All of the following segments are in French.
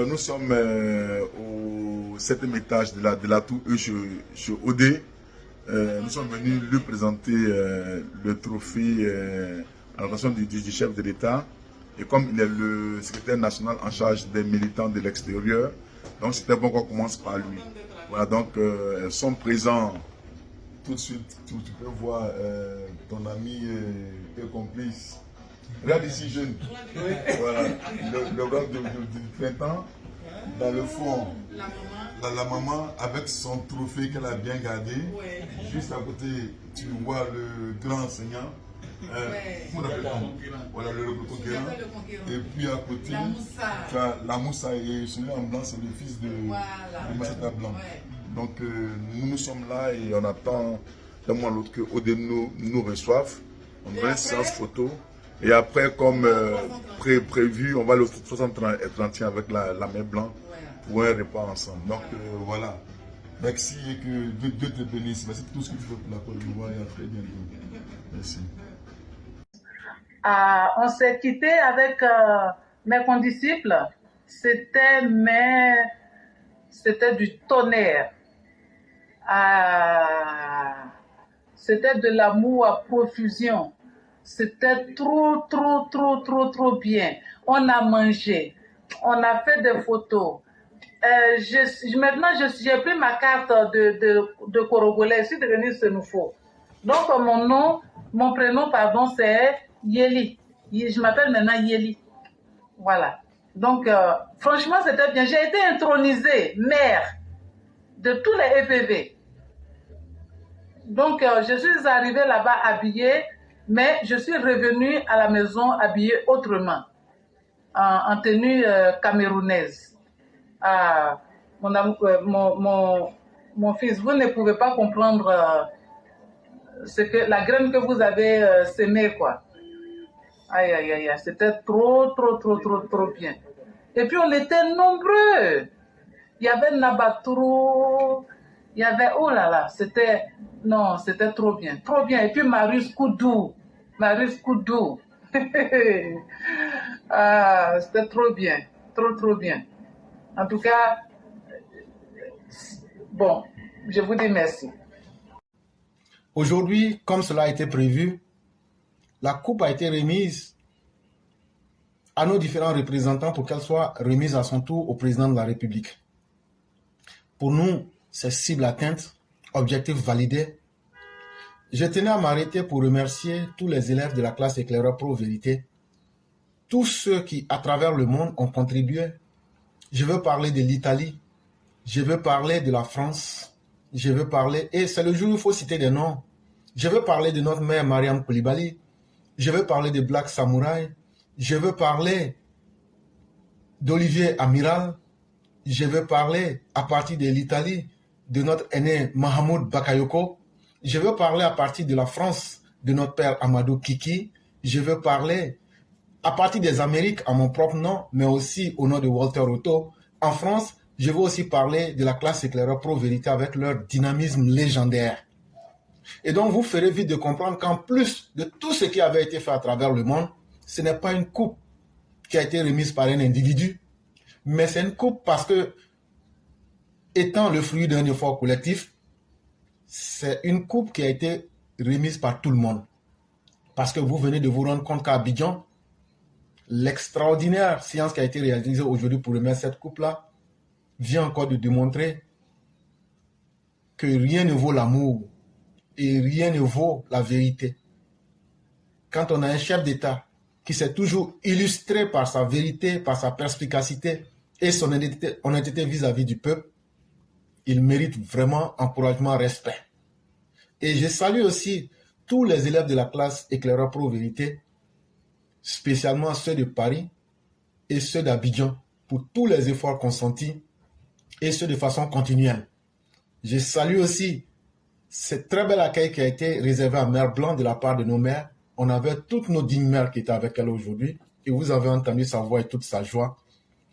Nous sommes au 7e étage de la tour E chez OD. Nous sommes venus lui présenter le trophée à l'occasion du chef de l'État. Et comme il est le secrétaire national en charge des militants de l'extérieur, donc c'était bon qu'on commence par lui. Voilà, donc sont présents tout de suite. Tu peux voir ton ami et complice. Regarde ici, jeune. Voilà, le gars du printemps. Dans le fond, la maman avec son trophée qu'elle a bien gardé. Ouais. Juste à côté, tu vois le grand enseignant. Voilà, le conquérant. Et puis à côté, tu as la Moussa et celui en blanc, c'est le fils de Massata Blanc. Ouais. Donc nous sommes là et on attend d'un mois à l'autre que Odé nous reçoive. On aura une séance photo. Et après, comme prévu, on va le 30 avec la mère blanche pour un repas ensemble. Donc voilà. Merci et que Dieu te bénisse. Merci pour tout ce que tu fais pour la Côte d'Ivoire et à très bientôt. Merci. On s'est quitté avec mes condisciples. C'était du tonnerre. C'était de l'amour à profusion. C'était trop bien. On a mangé, on a fait des photos. Maintenant, j'ai pris ma carte de Corogolais. Je suis devenue Senoufo. Donc, mon prénom, pardon, c'est Yeli. Je m'appelle maintenant Yeli. Voilà. Donc, franchement, c'était bien. J'ai été intronisée maire de tous les EPV. Donc, je suis arrivée là-bas habillée. Mais je suis revenue à la maison habillée autrement, en tenue camerounaise. Mon fils, vous ne pouvez pas comprendre la graine que vous avez sémée, quoi. Aïe, c'était trop bien. Et puis on était nombreux. Il y avait Nabatoro, il y avait, oh là là, c'était trop bien. Et puis Marius Koudou. C'était trop bien. En tout cas, bon, je vous dis merci. Aujourd'hui, comme cela a été prévu, la coupe a été remise à nos différents représentants pour qu'elle soit remise à son tour au président de la République. Pour nous, c'est cible atteinte, objectif validé. Je tenais à m'arrêter pour remercier tous les élèves de la classe éclaireur Pro Vérité, tous ceux qui, à travers le monde, ont contribué. Je veux parler de l'Italie, je veux parler de la France, je veux parler, et c'est le jour où il faut citer des noms. Je veux parler de notre mère Mariam Koulibaly, je veux parler de Black Samouraï, je veux parler d'Olivier Amiral, je veux parler à partir de l'Italie de notre aîné Mahamoud Bakayoko, je veux parler à partir de la France de notre père Amadou Kiki, je veux parler à partir des Amériques à mon propre nom, mais aussi au nom de Walter Otto. En France, je veux aussi parler de la classe éclaireur Pro Vérité avec leur dynamisme légendaire. Et donc, vous ferez vite de comprendre qu'en plus de tout ce qui avait été fait à travers le monde, ce n'est pas une coupe qui a été remise par un individu, mais c'est une coupe parce que, étant le fruit d'un effort collectif, c'est une coupe qui a été remise par tout le monde. Parce que vous venez de vous rendre compte qu'à Abidjan, l'extraordinaire séance qui a été réalisée aujourd'hui pour remettre cette coupe-là vient encore de démontrer que rien ne vaut l'amour et rien ne vaut la vérité. Quand on a un chef d'État qui s'est toujours illustré par sa vérité, par sa perspicacité et son honnêteté vis-à-vis du peuple, il mérite vraiment encouragement, respect. Et je salue aussi tous les élèves de la classe éclaireur Pro Vérité, spécialement ceux de Paris et ceux d'Abidjan, pour tous les efforts consentis et ceux de façon continuelle. Je salue aussi ce très bel accueil qui a été réservé à Mère Blanc de la part de nos mères. On avait toutes nos dignes mères qui étaient avec elle aujourd'hui et vous avez entendu sa voix et toute sa joie.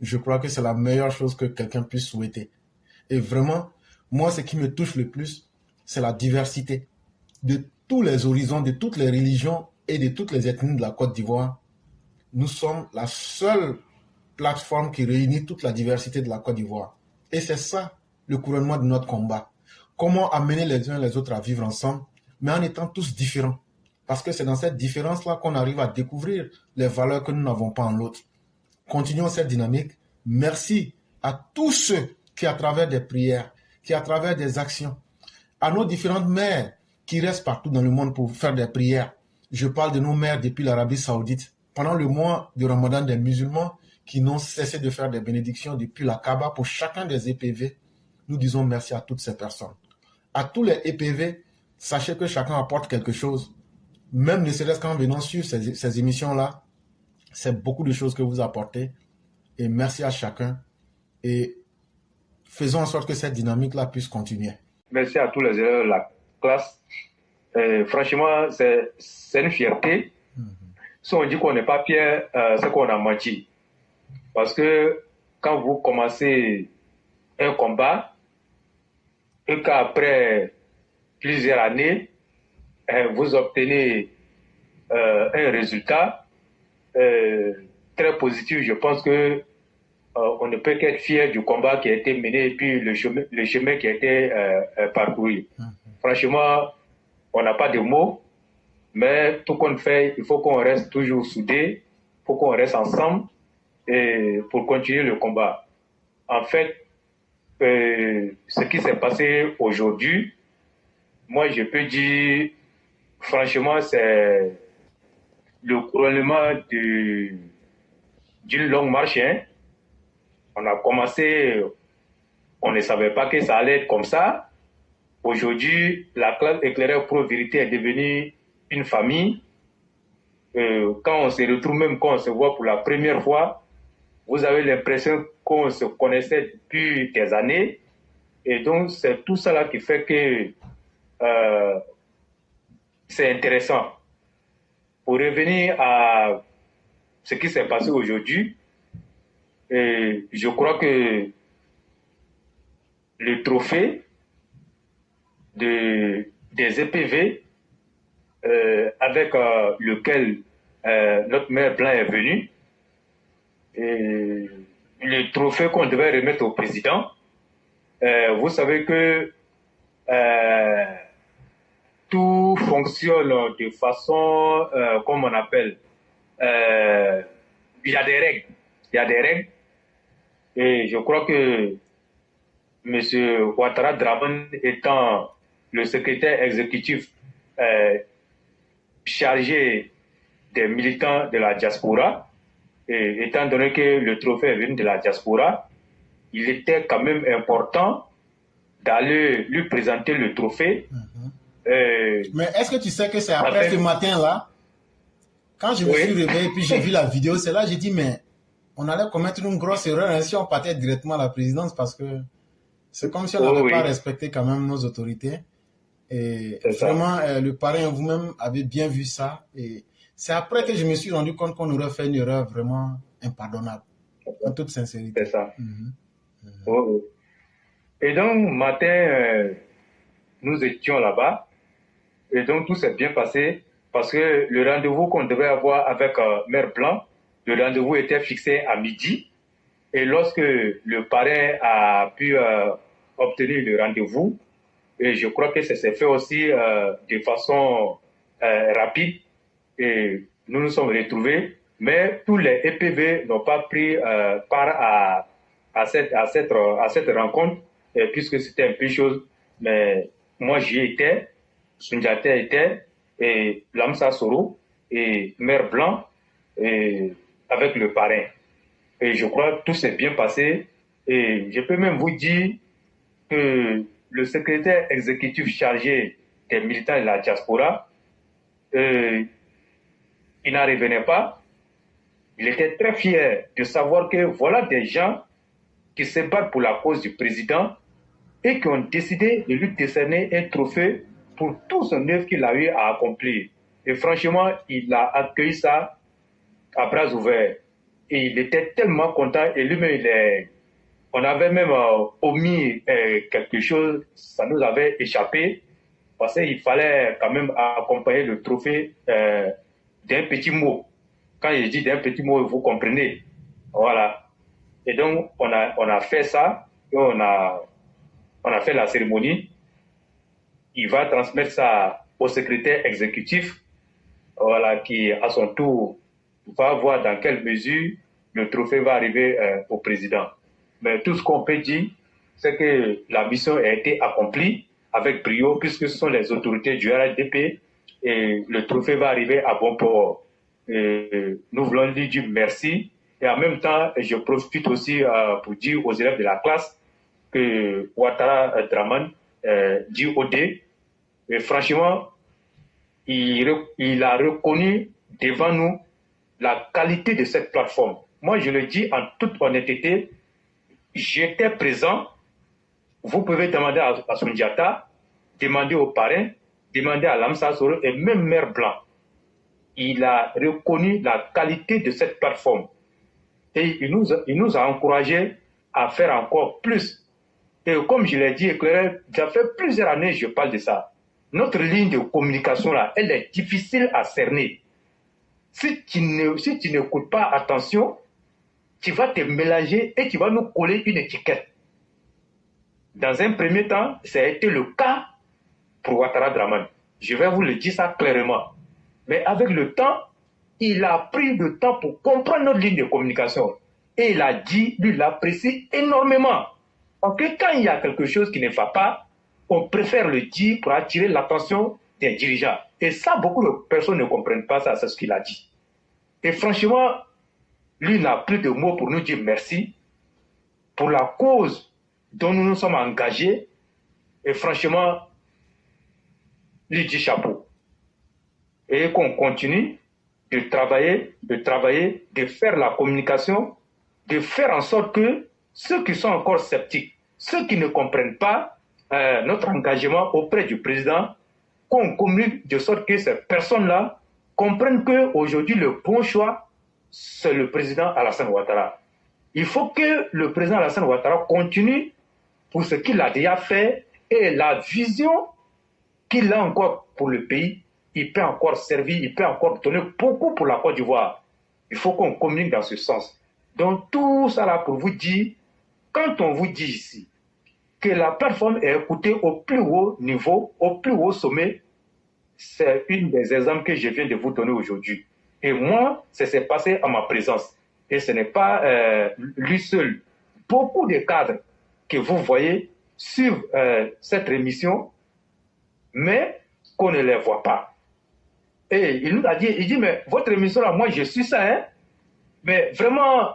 Je crois que c'est la meilleure chose que quelqu'un puisse souhaiter. Et vraiment, moi, ce qui me touche le plus, c'est la diversité de tous les horizons, de toutes les religions et de toutes les ethnies de la Côte d'Ivoire. Nous sommes la seule plateforme qui réunit toute la diversité de la Côte d'Ivoire. Et c'est ça le couronnement de notre combat. Comment amener les uns et les autres à vivre ensemble, mais en étant tous différents. Parce que c'est dans cette différence-là qu'on arrive à découvrir les valeurs que nous n'avons pas en l'autre. Continuons cette dynamique. Merci à tous ceux qui, à travers des prières, qui, à travers des actions, à nos différentes mères qui restent partout dans le monde pour faire des prières. Je parle de nos mères depuis l'Arabie Saoudite. Pendant le mois de Ramadan des musulmans qui n'ont cessé de faire des bénédictions depuis la Kaaba pour chacun des EPV, nous disons merci à toutes ces personnes. À tous les EPV, sachez que chacun apporte quelque chose. Même ne serait-ce qu'en venant sur ces émissions-là, c'est beaucoup de choses que vous apportez. Et merci à chacun. Et faisons en sorte que cette dynamique-là puisse continuer. Merci à tous les élèves de la classe. Franchement, c'est une fierté. Si on dit qu'on n'est pas fier, c'est qu'on a menti. Parce que quand vous commencez un combat, et qu'après plusieurs années, vous obtenez un résultat très positif, je pense que on ne peut qu'être fier du combat qui a été mené et puis le chemin qui a été parcouru. Franchement, on n'a pas de mots, mais tout qu'on fait, il faut qu'on reste toujours soudés, il faut qu'on reste ensemble et pour continuer le combat. En fait, ce qui s'est passé aujourd'hui, moi je peux dire, franchement, c'est le couronnement d'une longue marche. Hein. On a commencé, on ne savait pas que ça allait être comme ça. Aujourd'hui, la classe éclairée pro-vérité est devenue une famille. Quand on se retrouve, même quand on se voit pour la première fois, vous avez l'impression qu'on se connaissait depuis des années. Et donc, c'est tout ça là qui fait que c'est intéressant. Pour revenir à ce qui s'est passé aujourd'hui, je crois que le trophée des EPV avec lequel notre maire Blanc est venu, le trophée qu'on devait remettre au président, vous savez que tout fonctionne de façon, comme on appelle, il y a des règles. Il y a des règles. Et je crois que M. Ouattara Draman étant le secrétaire exécutif chargé des militants de la diaspora, et étant donné que le trophée est venu de la diaspora, il était quand même important d'aller lui présenter le trophée. Mais est-ce que tu sais que c'est après ce matin-là, quand je me suis réveillé et puis j'ai vu la vidéo, c'est là que j'ai dit, mais on allait commettre une grosse erreur hein, si on partait directement à la présidence parce que c'est comme si on n'avait pas respecté quand même nos autorités. Et vraiment, le parrain, vous-même, avez bien vu ça. Et c'est après que je me suis rendu compte qu'on aurait fait une erreur vraiment impardonnable, en toute sincérité. C'est ça. Et donc, matin, nous étions là-bas. Et donc, tout s'est bien passé parce que le rendez-vous qu'on devait avoir avec Maire Blanc, le rendez-vous était fixé à midi. Et lorsque le parrain a pu obtenir le rendez-vous, et je crois que ça s'est fait aussi de façon rapide, et nous nous sommes retrouvés, mais tous les EPV n'ont pas pris part à cette rencontre, puisque c'était un peu chose, mais moi j'y étais, Sundiata était, et Lamsa Soro, et Maire Blanc, et avec le parrain. Et je crois que tout s'est bien passé. Et je peux même vous dire que le secrétaire exécutif chargé des militants de la diaspora, il n'en revenait pas. Il était très fier de savoir que voilà des gens qui se battent pour la cause du président et qui ont décidé de lui décerner un trophée pour tout son œuvre qu'il a eu à accomplir. Et franchement, il a accueilli ça à bras ouverts. Et il était tellement content. Et lui-même, on avait même omis quelque chose, ça nous avait échappé, parce qu'il fallait quand même accompagner le trophée d'un petit mot. Quand je dis d'un petit mot, vous comprenez. Voilà. Et donc, on a fait ça, et on a fait la cérémonie. Il va transmettre ça au secrétaire exécutif, voilà, qui, à son tour, va voir dans quelle mesure le trophée va arriver au président. Mais tout ce qu'on peut dire, c'est que la mission a été accomplie avec brio, puisque ce sont les autorités du RHDP, et le trophée va arriver à bon port. Et nous voulons lui dire merci. Et en même temps, je profite aussi pour dire aux élèves de la classe que Ouattara Draman dit OD. Et franchement, il a reconnu devant nous la qualité de cette plateforme. Moi, je le dis en toute honnêteté, j'étais présent. Vous pouvez demander à Sundiata, demander aux parrains, demander à Lamsa Soro et même Mère Blanc. Il a reconnu la qualité de cette plateforme. Et il nous a encouragés à faire encore plus. Et comme je l'ai dit, éclairé, ça fait plusieurs années que je parle de ça. Notre ligne de communication, là, elle est difficile à cerner. Si tu n'écoutes pas attention, tu vas te mélanger et tu vas nous coller une étiquette. Dans un premier temps, ça a été le cas pour Ouattara Draman. Je vais vous le dire ça clairement. Mais avec le temps, il a pris le temps pour comprendre notre ligne de communication. Et il a dit, lui, il l'apprécie énormément. Parce que quand il y a quelque chose qui ne va pas, on préfère le dire pour attirer l'attention des dirigeants. Et ça, beaucoup de personnes ne comprennent pas ça, c'est ce qu'il a dit. Et franchement, lui n'a plus de mots pour nous dire merci pour la cause dont nous nous sommes engagés. Et franchement, lui dit chapeau. Et qu'on continue de travailler, de faire la communication, de faire en sorte que ceux qui sont encore sceptiques, ceux qui ne comprennent pas notre engagement auprès du président, qu'on communique de sorte que ces personnes-là comprennent qu'aujourd'hui, le bon choix, c'est le président Alassane Ouattara. Il faut que le président Alassane Ouattara continue pour ce qu'il a déjà fait et la vision qu'il a encore pour le pays. Il peut encore servir, il peut encore donner beaucoup pour la Côte d'Ivoire. Il faut qu'on communique dans ce sens. Donc tout ça là pour vous dire, quand on vous dit ici que la plateforme est écoutée au plus haut niveau, au plus haut sommet, c'est une des exemples que je viens de vous donner aujourd'hui. Et moi, ça s'est passé à ma présence. Et ce n'est pas lui seul. Beaucoup de cadres que vous voyez sur cette émission, mais qu'on ne les voit pas. Et il nous a dit, il dit, mais votre émission là, moi je suis ça, hein, mais vraiment,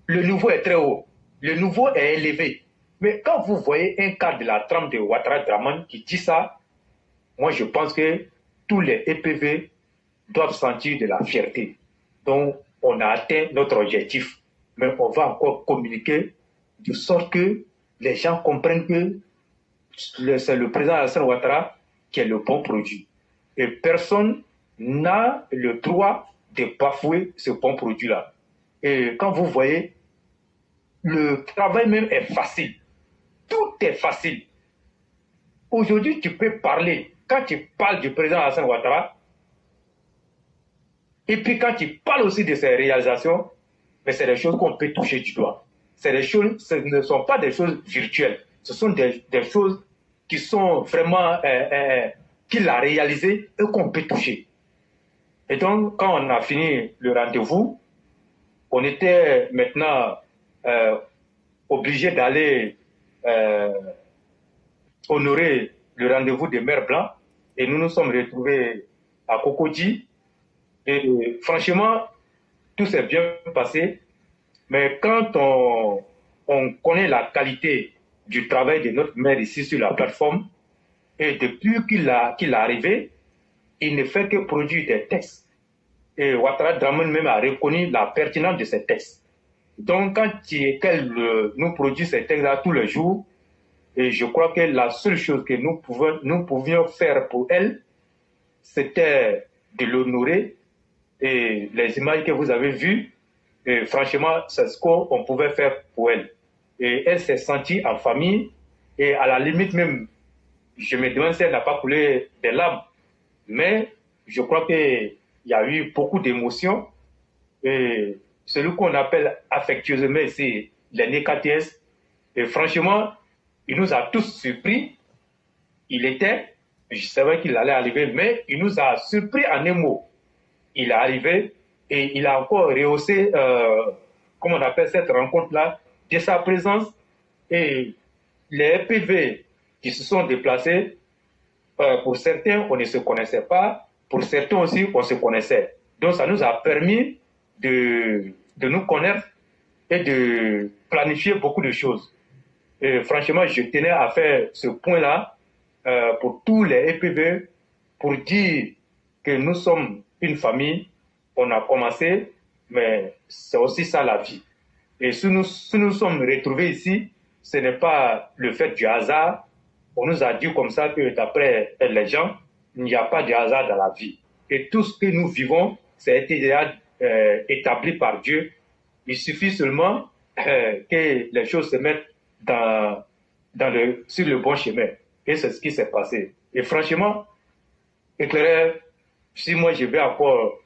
le niveau est très haut. Le niveau est élevé. Mais quand vous voyez un cadre de la trame de Ouattara Draman qui dit ça, moi je pense que tous les EPV doivent sentir de la fierté. Donc, on a atteint notre objectif. Mais on va encore communiquer de sorte que les gens comprennent que c'est le président Alassane Ouattara qui est le bon produit. Et personne n'a le droit de bafouer ce bon produit-là. Et quand vous voyez, le travail même est facile. Tout est facile. Aujourd'hui, tu peux parler. Quand tu parles du président Alassane Ouattara, et puis quand tu parles aussi de ses réalisations, mais c'est des choses qu'on peut toucher du doigt. C'est des choses, ce ne sont pas des choses virtuelles. Ce sont des choses qui sont vraiment, qu'il a réalisées et qu'on peut toucher. Et donc, quand on a fini le rendez-vous, on était maintenant obligé d'aller honorer le rendez-vous des Mères Blancs. Et nous nous sommes retrouvés à Cocody. Et franchement, tout s'est bien passé. Mais quand on connaît la qualité du travail de notre maire ici sur la plateforme, et depuis qu'il est arrivé, il ne fait que produire des textes. Et Ouattara Draman même a reconnu la pertinence de ces textes. Donc, quand qu'elle nous produit ces textes-là tous les jours, et je crois que la seule chose que nous pouvions faire pour elle, c'était de l'honorer. Et les images que vous avez vues, et franchement, c'est ce qu'on pouvait faire pour elle. Et elle s'est sentie en famille, et à la limite même, je me demande si elle n'a pas coulé des larmes. Mais je crois qu'il y a eu beaucoup d'émotions, et celui qu'on appelle affectueusement ici l'aîné KTS. Et franchement, il nous a tous surpris. Je savais qu'il allait arriver, mais il nous a surpris en un mot. Il est arrivé et il a encore rehaussé, comment on appelle cette rencontre-là, de sa présence. Et les PV qui se sont déplacés, pour certains, on ne se connaissait pas. Pour certains aussi, on se connaissait. Donc, ça nous a permis de nous connaître et de planifier beaucoup de choses. Et franchement, je tenais à faire ce point-là pour tous les EPV, pour dire que nous sommes une famille. On a commencé, mais c'est aussi ça la vie. Et si nous sommes retrouvés ici, ce n'est pas le fait du hasard. On nous a dit comme ça que d'après les gens, il n'y a pas de hasard dans la vie. Et tout ce que nous vivons, ça a été déjà établi par Dieu. Il suffit seulement que les choses se mettent sur le bon chemin. Et c'est ce qui s'est passé. Et franchement, éclaireur, si moi je vais encore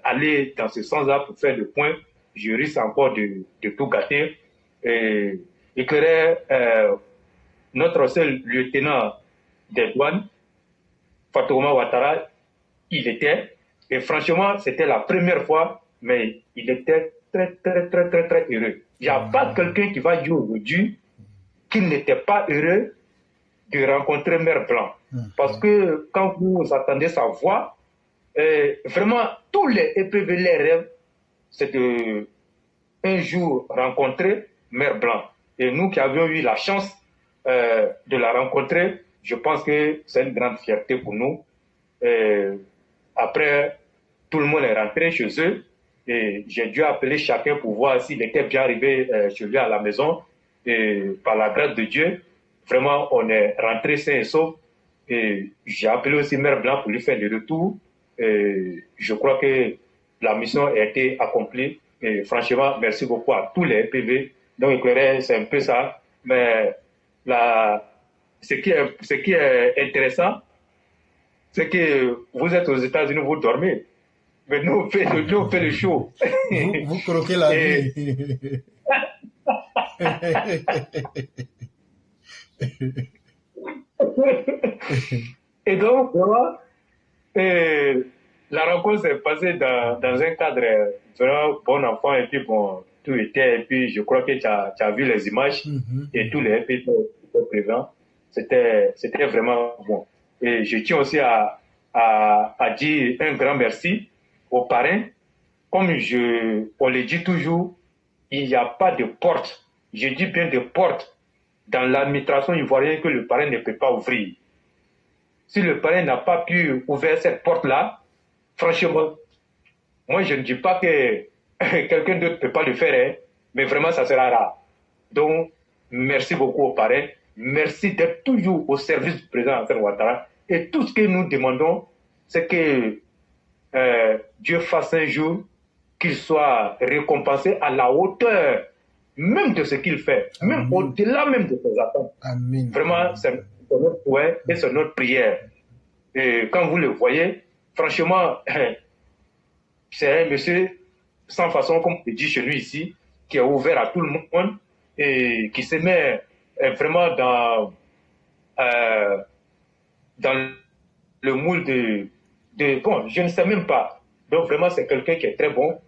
aller dans ce sens-là pour faire le point, je risque encore de tout gâter. Et éclaireur, notre seul lieutenant des douanes, Fatouma Ouattara, il était, et franchement, c'était la première fois, mais il était très, très, très, très, très heureux. Il n'y a pas quelqu'un qui va dire aujourd'hui qu'il n'était pas heureux de rencontrer Mère Blanc. Parce que quand vous entendez sa voix, vraiment, tous les EPV, les rêves, c'est de un jour rencontrer Mère Blanc. Et nous qui avions eu la chance de la rencontrer, je pense que c'est une grande fierté pour nous. Après, tout le monde est rentré chez eux et j'ai dû appeler chacun pour voir s'il était bien arrivé chez lui à la maison. Et par la grâce de Dieu, vraiment, on est rentré sain et sauf. Et j'ai appelé aussi Mère Blanc pour lui faire le retour. Et je crois que la mission a été accomplie. Et franchement, merci beaucoup à tous les PV. Donc, éclairé, c'est un peu ça. Mais ce qui est intéressant, c'est que vous êtes aux États-Unis, vous dormez. Mais nous, on fait le show. Vous croquez la vie. Et donc, vraiment, la rencontre s'est passée dans un cadre vraiment bon enfant. Et puis, bon, tout était. Et puis, je crois que tu as vu les images et tous les étaient présents. C'était vraiment bon. Et je tiens aussi à dire un grand merci aux parrains. Comme on le dit toujours, il n'y a pas de porte, je dis bien de porte, dans l'administration ivoirienne que le parrain ne peut pas ouvrir. Si le parrain n'a pas pu ouvrir cette porte-là, franchement, moi je ne dis pas que quelqu'un d'autre ne peut pas le faire, hein, mais vraiment ça sera rare. Donc, merci beaucoup aux parrains. Merci d'être toujours au service du président Alassane Ouattara. Et tout ce que nous demandons, c'est que Dieu fasse un jour qu'il soit récompensé à la hauteur même de ce qu'il fait, même au-delà même de ses attentes. Amen. Vraiment, c'est notre souhait et c'est notre prière. Et quand vous le voyez, franchement, c'est un monsieur sans façon, comme on dit chez lui ici, qui est ouvert à tout le monde et qui se met vraiment dans le moule bon, je ne sais même pas. Donc vraiment, c'est quelqu'un qui est très bon.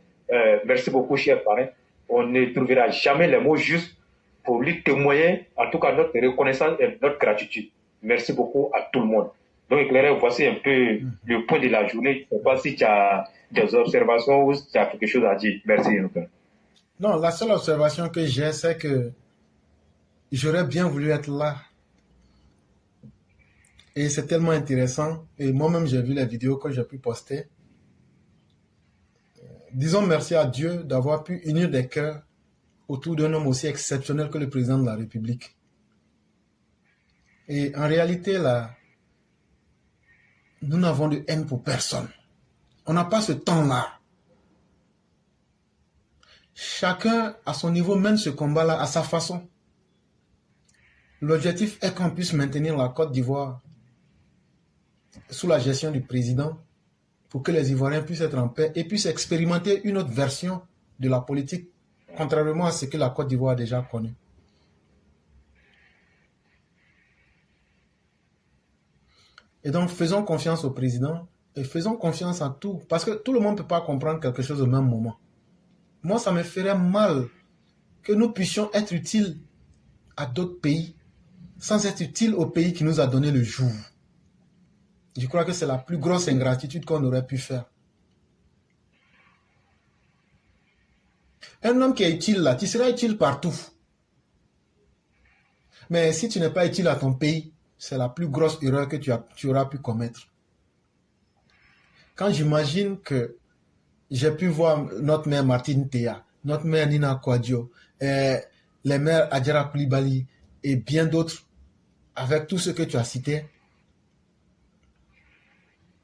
Merci beaucoup, cher parrain. On ne trouvera jamais les mots justes pour lui témoigner, en tout cas, notre reconnaissance et notre gratitude. Merci beaucoup à tout le monde. Donc, éclairé, voici un peu le point de la journée. Je ne sais pas si tu as des observations ou si tu as quelque chose à dire. Merci. Non, la seule observation que j'ai, c'est que j'aurais bien voulu être là. Et c'est tellement intéressant. Et moi-même, j'ai vu les vidéos que j'ai pu poster. Disons merci à Dieu d'avoir pu unir des cœurs autour d'un homme aussi exceptionnel que le président de la République. Et en réalité, là, nous n'avons de haine pour personne. On n'a pas ce temps-là. Chacun, à son niveau, mène ce combat-là à sa façon. L'objectif est qu'on puisse maintenir la Côte d'Ivoire sous la gestion du président pour que les Ivoiriens puissent être en paix et puissent expérimenter une autre version de la politique, contrairement à ce que la Côte d'Ivoire a déjà connu. Et donc, faisons confiance au président et faisons confiance à tout. Parce que tout le monde ne peut pas comprendre quelque chose au même moment. Moi, ça me ferait mal que nous puissions être utiles à d'autres pays sans être utiles au pays qui nous a donné le jour. Je crois que c'est la plus grosse ingratitude qu'on aurait pu faire. Un homme qui est utile là, tu seras utile partout. Mais si tu n'es pas utile à ton pays, c'est la plus grosse erreur que tu auras pu commettre. Quand j'imagine que j'ai pu voir notre mère Martine Théa, notre mère Nina Kouadio, les mères Adjara Koulibaly et bien d'autres, avec tout ce que tu as cité,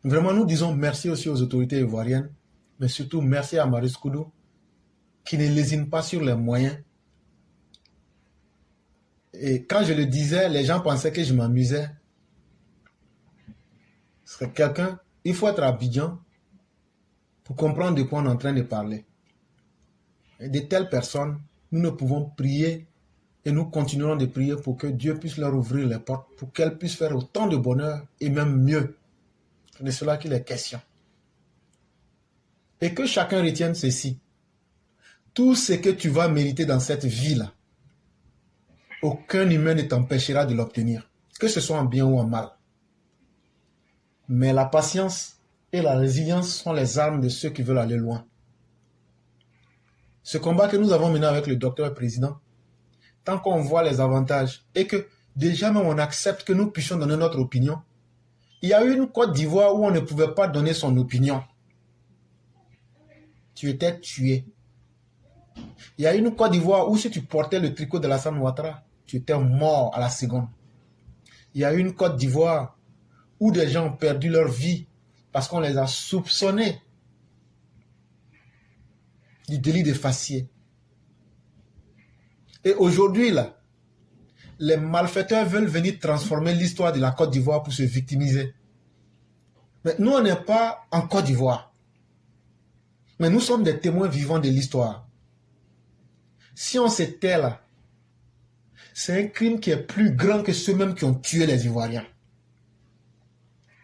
vraiment nous disons merci aussi aux autorités ivoiriennes, mais surtout merci à Marius Koudou, qui ne lésine pas sur les moyens. Et quand je le disais, les gens pensaient que je m'amusais. C'est quelqu'un, il faut être Abidjan pour comprendre de quoi on est en train de parler. Et de telles personnes, nous ne pouvons prier et nous continuerons de prier pour que Dieu puisse leur ouvrir les portes, pour qu'elles puissent faire autant de bonheur et même mieux. C'est de cela qu'il est question. Et que chacun retienne ceci. Tout ce que tu vas mériter dans cette vie-là, aucun humain ne t'empêchera de l'obtenir, que ce soit en bien ou en mal. Mais la patience et la résilience sont les armes de ceux qui veulent aller loin. Ce combat que nous avons mené avec le docteur président, tant qu'on voit les avantages et que déjà même on accepte que nous puissions donner notre opinion, il y a eu une Côte d'Ivoire où on ne pouvait pas donner son opinion. Tu étais tué. Il y a eu une Côte d'Ivoire où si tu portais le tricot de Alassane Ouattara, tu étais mort à la seconde. Il y a eu une Côte d'Ivoire où des gens ont perdu leur vie parce qu'on les a soupçonnés du délit de faciès. Et aujourd'hui, là, les malfaiteurs veulent venir transformer l'histoire de la Côte d'Ivoire pour se victimiser. Mais nous, on n'est pas en Côte d'Ivoire. Mais nous sommes des témoins vivants de l'histoire. Si on se tait là, c'est un crime qui est plus grand que ceux-mêmes qui ont tué les Ivoiriens.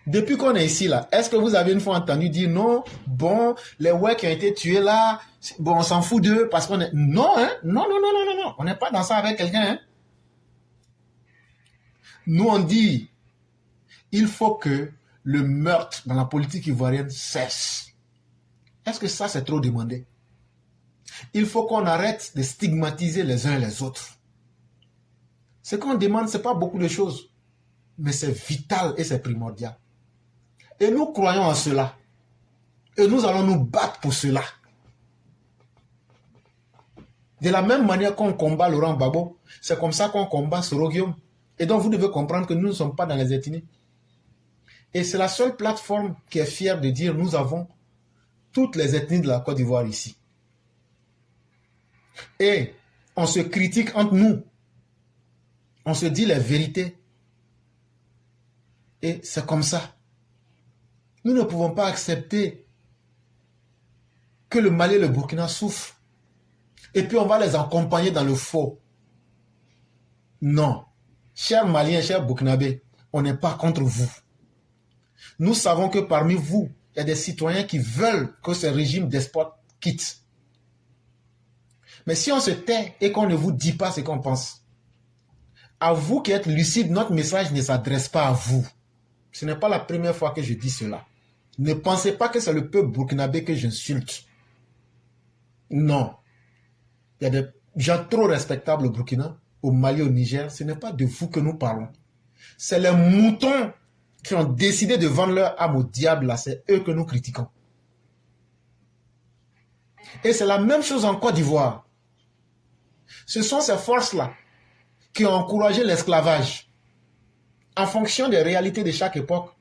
Depuis qu'on est ici là, est-ce que vous avez une fois entendu dire non, bon, les ouais qui ont été tués là, bon, on s'en fout d'eux parce qu'on est... Non, hein? Non, non, non, non, non, non. On n'est pas dans ça avec quelqu'un, hein? Nous, on dit, il faut que le meurtre dans la politique ivoirienne cesse. Est-ce que ça, c'est trop demandé? Il faut qu'on arrête de stigmatiser les uns et les autres. Ce qu'on demande, ce n'est pas beaucoup de choses, mais c'est vital et c'est primordial. Et nous croyons en cela. Et nous allons nous battre pour cela. De la même manière qu'on combat Laurent Gbagbo, c'est comme ça qu'on combat Soro Guillaume. Et donc vous devez comprendre que nous ne sommes pas dans les ethnies. Et c'est la seule plateforme qui est fière de dire nous avons toutes les ethnies de la Côte d'Ivoire ici. Et on se critique entre nous. On se dit les vérités. Et c'est comme ça. Nous ne pouvons pas accepter que le Mali et le Burkina souffrent. Et puis on va les accompagner dans le faux. Non. Chers Maliens, chers Burkinabés, on n'est pas contre vous. Nous savons que parmi vous, il y a des citoyens qui veulent que ce régime despote quitte. Mais si on se tait et qu'on ne vous dit pas ce qu'on pense, à vous qui êtes lucide, notre message ne s'adresse pas à vous. Ce n'est pas la première fois que je dis cela. Ne pensez pas que c'est le peuple burkinabé que j'insulte. Non. Il y a des gens trop respectables au Burkina, au Mali, au Niger. Ce n'est pas de vous que nous parlons. C'est les moutons qui ont décidé de vendre leur âme au diable. Là, c'est eux que nous critiquons. Et c'est la même chose en Côte d'Ivoire. Ce sont ces forces-là qui ont encouragé l'esclavage en fonction des réalités de chaque époque.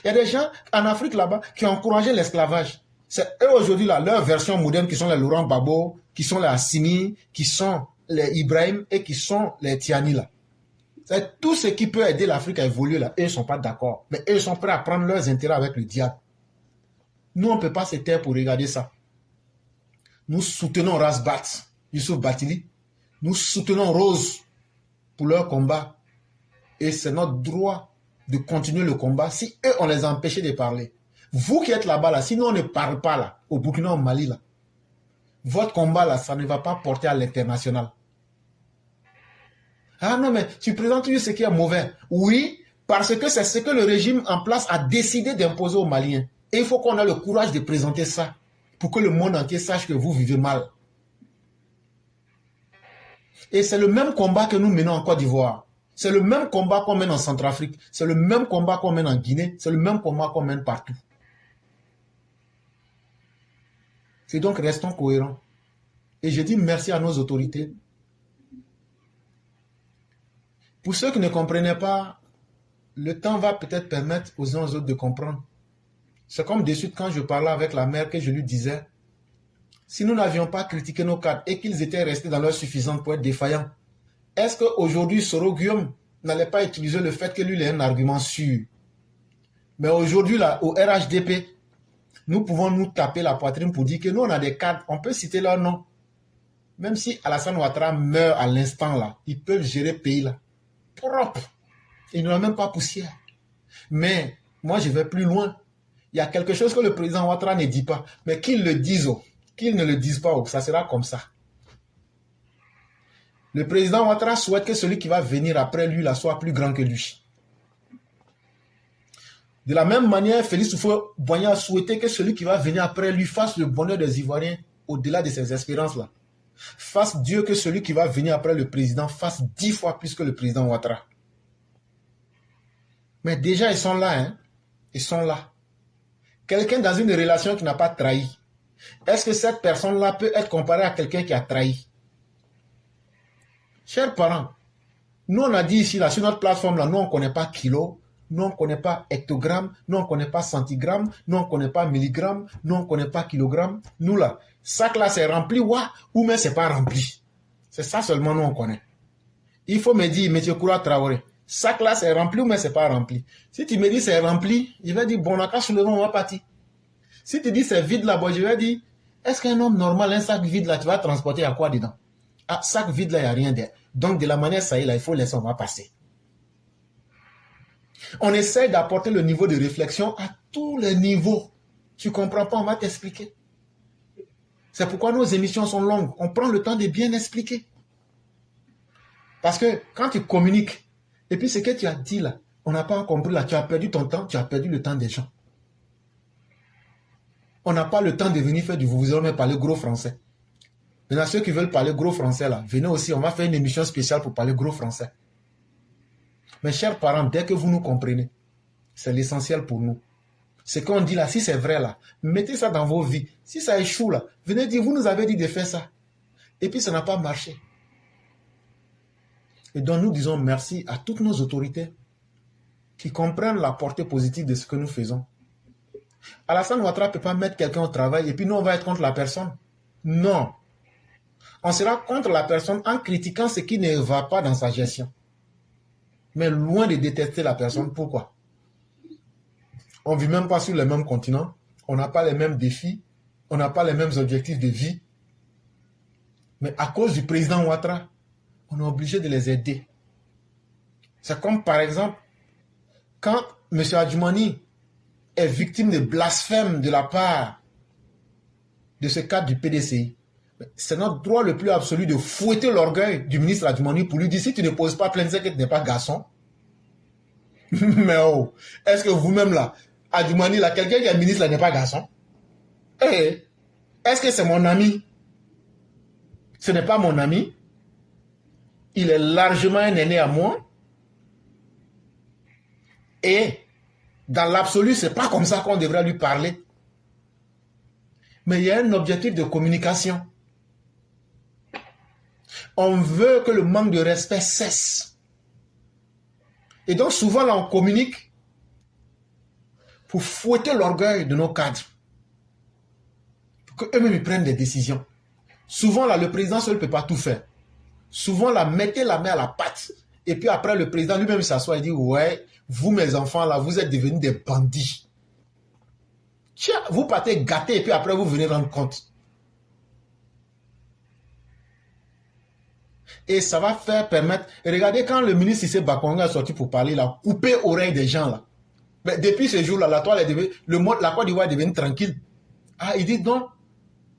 Il y a des gens en Afrique là-bas qui ont encouragé l'esclavage. C'est eux aujourd'hui là, leur version moderne qui sont les Laurent Gbagbo, qui sont les Assimi, qui sont les Ibrahim et qui sont les Tiani là. C'est tout ce qui peut aider l'Afrique à évoluer là. Eux ne sont pas d'accord. Mais eux sont prêts à prendre leurs intérêts avec le diable. Nous, on ne peut pas se taire pour regarder ça. Nous soutenons Rasbat, Youssouf Batili. Nous soutenons Rose pour leur combat. Et c'est notre droit de continuer le combat si eux, on les a empêchés de parler. Vous qui êtes là-bas, là, sinon on ne parle pas là, au Burkina, au Mali, là. Votre combat, là, ça ne va pas porter à l'international. Ah non, mais tu présentes ce qui est mauvais. Oui, parce que c'est ce que le régime en place a décidé d'imposer aux Maliens. Et il faut qu'on ait le courage de présenter ça pour que le monde entier sache que vous vivez mal. Et c'est le même combat que nous menons en Côte d'Ivoire. C'est le même combat qu'on mène en Centrafrique. C'est le même combat qu'on mène en Guinée. C'est le même combat qu'on mène partout. Et donc, restons cohérents. Et je dis merci à nos autorités. Pour ceux qui ne comprenaient pas, le temps va peut-être permettre aux uns aux autres de comprendre. C'est comme de suite quand je parlais avec la mère que je lui disais, si nous n'avions pas critiqué nos cadres et qu'ils étaient restés dans leur suffisance pour être défaillants, est-ce qu'aujourd'hui Soro Guillaume n'allait pas utiliser le fait que lui il ait un argument sûr? Mais aujourd'hui, là, au RHDP, nous pouvons nous taper la poitrine pour dire que nous, on a des cadres, on peut citer leur nom. Même si Alassane Ouattara meurt à l'instant là, ils peuvent gérer le pays là. Propre. Ils n'ont même pas poussière. Mais moi, je vais plus loin. Il y a quelque chose que le président Ouattara ne dit pas. Mais qu'ils le disent, qu'ils ne le disent pas, ça sera comme ça. Le président Ouattara souhaite que celui qui va venir après lui là, soit plus grand que lui. De la même manière, Félix Houphouët-Boigny a souhaité que celui qui va venir après lui fasse le bonheur des Ivoiriens au-delà de ses espérances-là. Fasse Dieu que celui qui va venir après le président fasse 10 fois plus que le président Ouattara. Mais déjà, ils sont là. Hein? Ils sont là. Quelqu'un dans une relation qui n'a pas trahi, est-ce que cette personne-là peut être comparée à quelqu'un qui a trahi? Chers parents, nous on a dit ici, là, sur notre plateforme, là, nous on ne connaît pas kilo, nous on ne connaît pas hectogramme, nous on ne connaît pas centigramme, nous on ne connaît pas milligramme, nous on ne connaît pas kilogramme. Nous là, sac là c'est rempli, ou mais c'est pas rempli. C'est ça seulement nous on connaît. Il faut me dire, M. Koura Traoré, sac là c'est rempli ou mais c'est pas rempli. Si tu me dis c'est rempli, je vais dire, bon, on a qu'à soulever, on va partir. Si tu dis c'est vide là, bon, je vais dire, est-ce qu'un homme normal, un sac vide là, tu vas transporter à quoi dedans? Ah, sac vide là, il n'y a rien dedans. Donc de la manière ça y est là, il faut laisser, on va passer. On essaie d'apporter le niveau de réflexion à tous les niveaux. Tu ne comprends pas, on va t'expliquer. C'est pourquoi nos émissions sont longues. On prend le temps de bien expliquer. Parce que quand tu communiques, et puis ce que tu as dit là, on n'a pas compris là, tu as perdu ton temps, tu as perdu le temps des gens. On n'a pas le temps de venir faire du vous mais parler gros français. Maintenant, ceux qui veulent parler gros français là, venez aussi, on va faire une émission spéciale pour parler gros français. Mes chers parents, dès que vous nous comprenez, c'est l'essentiel pour nous. Ce qu'on dit là, si c'est vrai là, mettez ça dans vos vies. Si ça échoue là, venez dire, vous nous avez dit de faire ça. Et puis ça n'a pas marché. Et donc nous disons merci à toutes nos autorités qui comprennent la portée positive de ce que nous faisons. Alassane Ouattara ne peut pas mettre quelqu'un au travail et puis nous on va être contre la personne. Non. On sera contre la personne en critiquant ce qui ne va pas dans sa gestion. Mais loin de détester la personne. Pourquoi? On ne vit même pas sur le même continent. On n'a pas les mêmes défis. On n'a pas les mêmes objectifs de vie. Mais à cause du président Ouattara, on est obligé de les aider. C'est comme par exemple, quand M. Adjoumani est victime de blasphème de la part de ce cadre du PDCI, c'est notre droit le plus absolu de fouetter l'orgueil du ministre Adjoumani pour lui dire, si tu ne poses pas plainte, c'est que tu n'es pas garçon. Mais oh, est-ce que vous-même là, Adjoumani là, quelqu'un qui est ministre là n'est pas garçon? Eh, est-ce que c'est mon ami? Ce n'est pas mon ami. Il est largement un aîné à moi. Et dans l'absolu, c'est pas comme ça qu'on devrait lui parler. Mais il y a un objectif de communication. On veut que le manque de respect cesse. Et donc souvent là, on communique pour fouetter l'orgueil de nos cadres. Pour qu'eux-mêmes prennent des décisions. Souvent là, le président seul ne peut pas tout faire. Souvent là, mettez la main à la pâte. Et puis après, le président lui-même s'assoit et dit, ouais, vous mes enfants là, vous êtes devenus des bandits. Tiens, vous partez gâter et puis après vous venez rendre compte. Et ça va faire permettre... Regardez, quand le ministre Cissé Bakongo est sorti pour parler, il a coupé oreille des gens là. Mais depuis ce jour-là, la toile est devenue... La Côte d'Ivoire est devenue tranquille. Ah, il dit donc,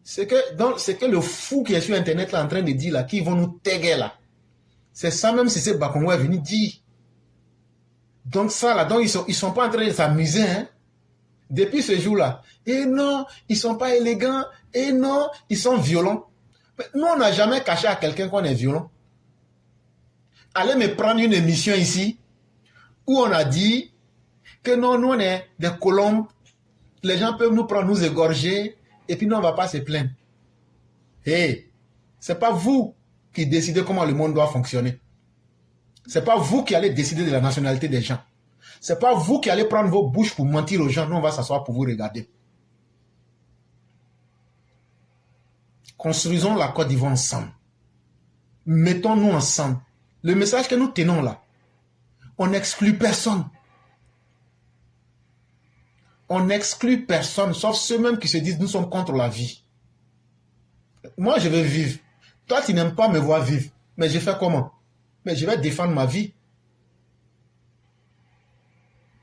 c'est que le fou qui est sur Internet là en train de dire là, qu'ils vont nous taguer là. C'est ça même Cissé Bakongo est venu dire. Donc ça là, donc ils sont pas en train de s'amuser, hein. Depuis ce jour-là. Et non, ils sont pas élégants. Et non, ils sont violents. Mais nous, on n'a jamais caché à quelqu'un qu'on est violent. Allez me prendre une émission ici où on a dit que non, nous on est des colombes. Les gens peuvent nous prendre, nous égorger et puis nous on ne va pas se plaindre. Hey, c'est pas vous qui décidez comment le monde doit fonctionner. C'est pas vous qui allez décider de la nationalité des gens. C'est pas vous qui allez prendre vos bouches pour mentir aux gens. Nous, on va s'asseoir pour vous regarder. Construisons la Côte d'Ivoire ensemble. Mettons-nous ensemble. Le message que nous tenons là, on n'exclut personne. On n'exclut personne, sauf ceux-mêmes qui se disent nous sommes contre la vie. Moi, je veux vivre. Toi, tu n'aimes pas me voir vivre. Mais je fais comment? Mais je vais défendre ma vie.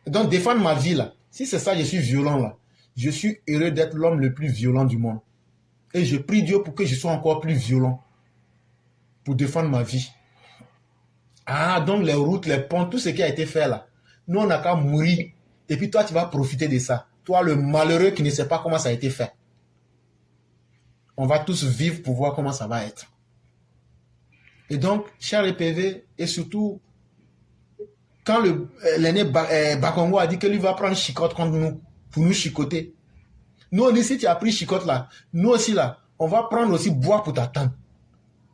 Donc, défendre ma vie, là, si c'est ça, je suis violent, là, je suis heureux d'être l'homme le plus violent du monde. Et je prie Dieu pour que je sois encore plus violent pour défendre ma vie. Ah, donc les routes, les ponts, tout ce qui a été fait, là, nous, on n'a qu'à mourir. Et puis toi, tu vas profiter de ça. Toi, le malheureux qui ne sait pas comment ça a été fait. On va tous vivre pour voir comment ça va être. Et donc, cher EPV, et surtout, quand l'aîné Bakongo a dit que lui va prendre chicotte contre nous, pour nous chicoter. Nous, on dit, si tu as pris chicotte là, nous aussi là, on va prendre aussi bois pour t'attendre.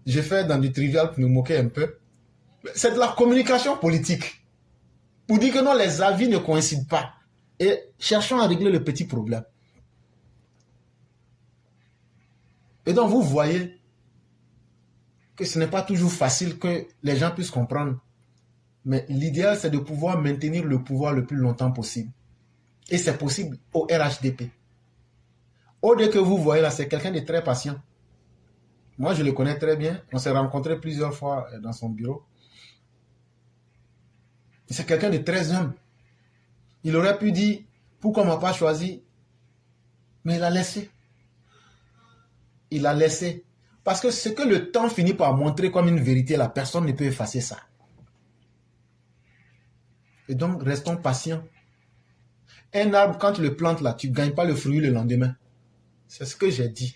Je fais dans du trivial pour me moquer un peu. C'est de la communication politique. Pour dire que non, les avis ne coïncident pas. Et cherchons à régler le petit problème. Et donc, vous voyez que ce n'est pas toujours facile que les gens puissent comprendre. Mais l'idéal, c'est de pouvoir maintenir le pouvoir le plus longtemps possible. Et c'est possible au RHDP. Au-delà que vous voyez là, c'est quelqu'un de très patient. Moi, je le connais très bien. On s'est rencontrés plusieurs fois dans son bureau. C'est quelqu'un de très humble. Il aurait pu dire, pourquoi on ne m'a pas choisi? Mais il a laissé. Il a laissé. Parce que ce que le temps finit par montrer comme une vérité, la personne ne peut effacer ça. Et donc, restons patients. Un arbre, quand tu le plantes là, tu ne gagnes pas le fruit le lendemain. C'est ce que j'ai dit.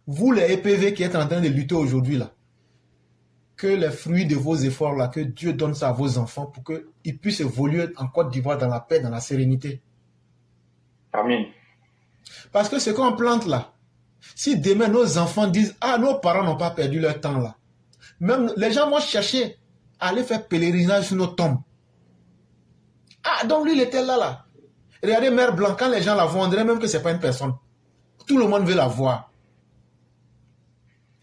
Vous, les EPV qui êtes en train de lutter aujourd'hui là, que les fruits de vos efforts là, que Dieu donne ça à vos enfants pour qu'ils puissent évoluer en Côte d'Ivoire dans la paix, dans la sérénité. Amen. Parce que ce qu'on plante là, si demain nos enfants disent « Ah, nos parents n'ont pas perdu leur temps là », même les gens vont chercher à aller faire pèlerinage sur nos tombes. Ah, donc lui, il était là. Regardez Mère Blanc, quand les gens la voient, on dirait même que ce n'est pas une personne. Tout le monde veut la voir.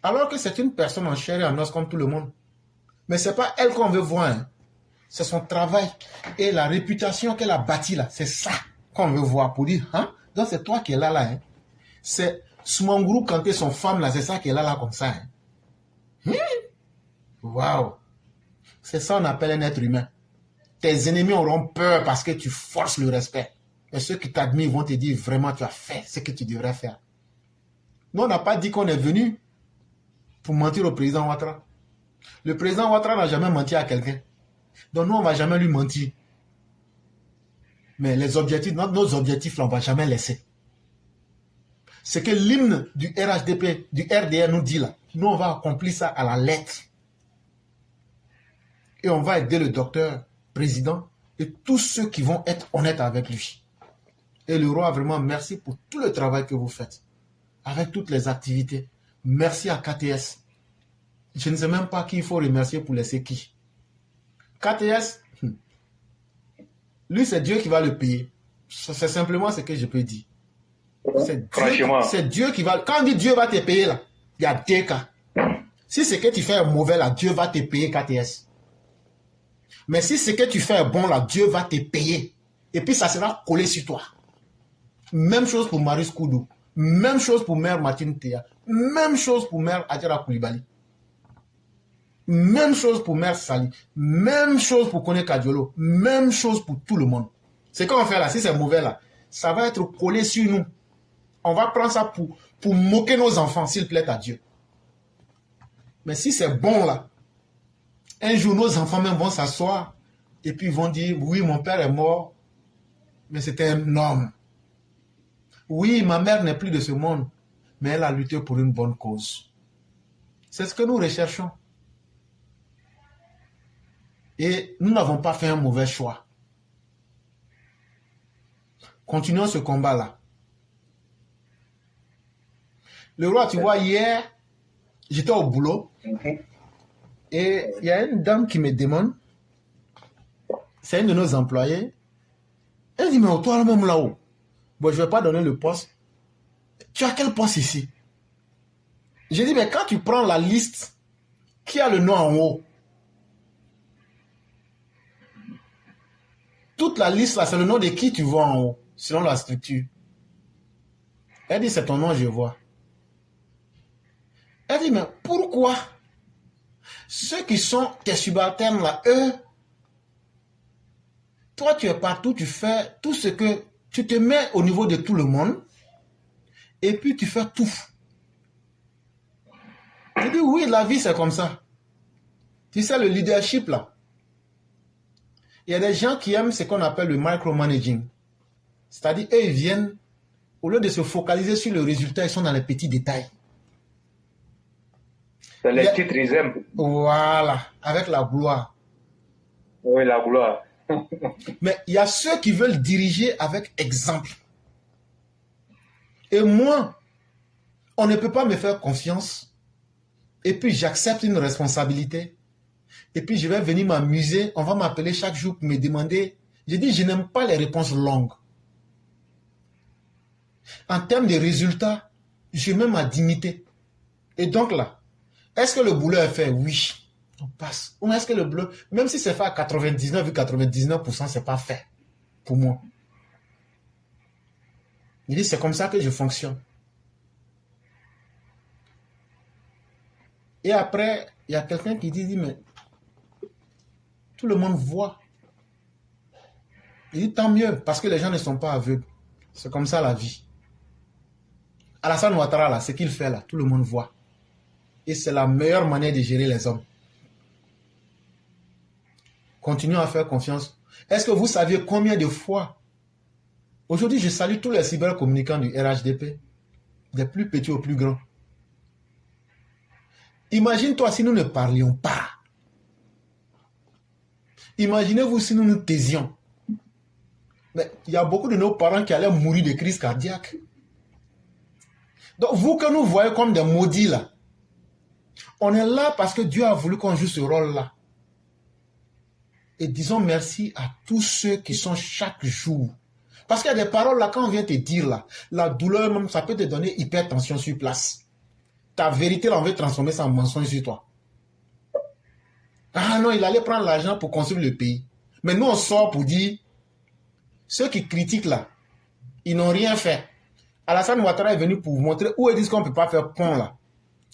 Alors que c'est une personne en chair et en os comme tout le monde. Mais ce n'est pas elle qu'on veut voir. Hein. C'est son travail et la réputation qu'elle a bâtie là. C'est ça qu'on veut voir pour dire, hein? Donc c'est toi qui es là. Hein? C'est Soumangourou Kanté, son femme là, c'est ça qui est là comme ça. Hein? Waouh! C'est ça qu'on appelle un être humain. Tes ennemis auront peur parce que tu forces le respect. Et ceux qui t'admirent vont te dire vraiment tu as fait ce que tu devrais faire. Nous, on n'a pas dit qu'on est venu pour mentir au président Ouattara. Le président Ouattara n'a jamais menti à quelqu'un. Donc nous, on ne va jamais lui mentir. Mais les objectifs, nos objectifs, là, on ne va jamais laisser. Ce que l'hymne du RHDP, du RDR nous dit là, nous, on va accomplir ça à la lettre. Et on va aider le docteur, président, et tous ceux qui vont être honnêtes avec lui. Et le roi, vraiment, merci pour tout le travail que vous faites. Avec toutes les activités. Merci à KTS. Je ne sais même pas qui il faut remercier pour laisser qui. KTS, lui, c'est Dieu qui va le payer. C'est simplement ce que je peux dire. C'est Dieu qui va... Quand on dit Dieu va te payer, là, il y a deux cas. Si ce que tu fais est mauvais, là, Dieu va te payer KTS. Mais si ce que tu fais est bon, là, Dieu va te payer. Et puis, ça sera collé sur toi. Même chose pour Maurice Koudou. Même chose pour Mère Martine Théa. Même chose pour Mère Adjara Koulibaly. Même chose pour Mère Sali. Même chose pour Kone Kadiolo. Même chose pour tout le monde. C'est qu'on fait là, si c'est mauvais là, ça va être collé sur nous. On va prendre ça pour moquer nos enfants, s'il plaît à Dieu. Mais si c'est bon là, un jour nos enfants même vont s'asseoir et puis ils vont dire, oui, mon père est mort, mais c'était un homme. Oui, ma mère n'est plus de ce monde, mais elle a lutté pour une bonne cause. C'est ce que nous recherchons. Et nous n'avons pas fait un mauvais choix. Continuons ce combat-là. Le roi, tu vois, hier, j'étais au boulot et il y a une dame qui me demande, c'est une de nos employés, elle dit, mais toi même là-haut, bon, je ne vais pas donner le poste. Tu as quel poste ici? J'ai dit, mais quand tu prends la liste, qui a le nom en haut? Toute la liste là, c'est le nom de qui tu vois en haut, selon la structure. Elle dit, c'est ton nom, je vois. Elle dit, mais pourquoi ceux qui sont tes subalternes là, eux, toi tu es partout, tu fais tout ce que tu te mets au niveau de tout le monde et puis tu fais tout. Je dis, oui, la vie c'est comme ça. Tu sais, le leadership là, il y a des gens qui aiment ce qu'on appelle le micromanaging. C'est-à-dire, eux, ils viennent, au lieu de se focaliser sur le résultat, ils sont dans les petits détails. C'est les titres, ils aiment. Voilà, avec la gloire. Oui, la gloire. Mais il y a ceux qui veulent diriger avec exemple. Et moi, on ne peut pas me faire confiance. Et puis, j'accepte une responsabilité. Et puis, je vais venir m'amuser. On va m'appeler chaque jour pour me demander. Je dis, je n'aime pas les réponses longues. En termes de résultats, je mets ma dignité. Et donc là, est-ce que le boulot est fait? Oui, on passe. Ou est-ce que le boulot, même si c'est fait à 99,99%, c'est pas fait pour moi. Il dit, c'est comme ça que je fonctionne. Et après, il y a quelqu'un qui dit, mais tout le monde voit. Il dit, tant mieux, parce que les gens ne sont pas aveugles. C'est comme ça la vie. Alassane Ouattara, là, ce qu'il fait là, tout le monde voit. Et c'est la meilleure manière de gérer les hommes. Continuons à faire confiance. Est-ce que vous saviez combien de fois, aujourd'hui je salue tous les cybercommunicants du RHDP, des plus petits aux plus grands. Imagine-toi si nous ne parlions pas. Imaginez-vous si nous nous taisions. Mais il y a beaucoup de nos parents qui allaient mourir de crise cardiaque. Donc vous que nous voyez comme des maudits là, on est là parce que Dieu a voulu qu'on joue ce rôle-là. Et disons merci à tous ceux qui sont chaque jour. Parce qu'il y a des paroles là, quand on vient te dire là, la douleur même, ça peut te donner hypertension sur place. Ta vérité là, on veut transformer ça en mensonge sur toi. Ah non, il allait prendre l'argent pour construire le pays. Mais nous on sort pour dire, ceux qui critiquent là, ils n'ont rien fait. Alassane Ouattara est venu pour vous montrer où ils disent qu'on ne peut pas faire pont là.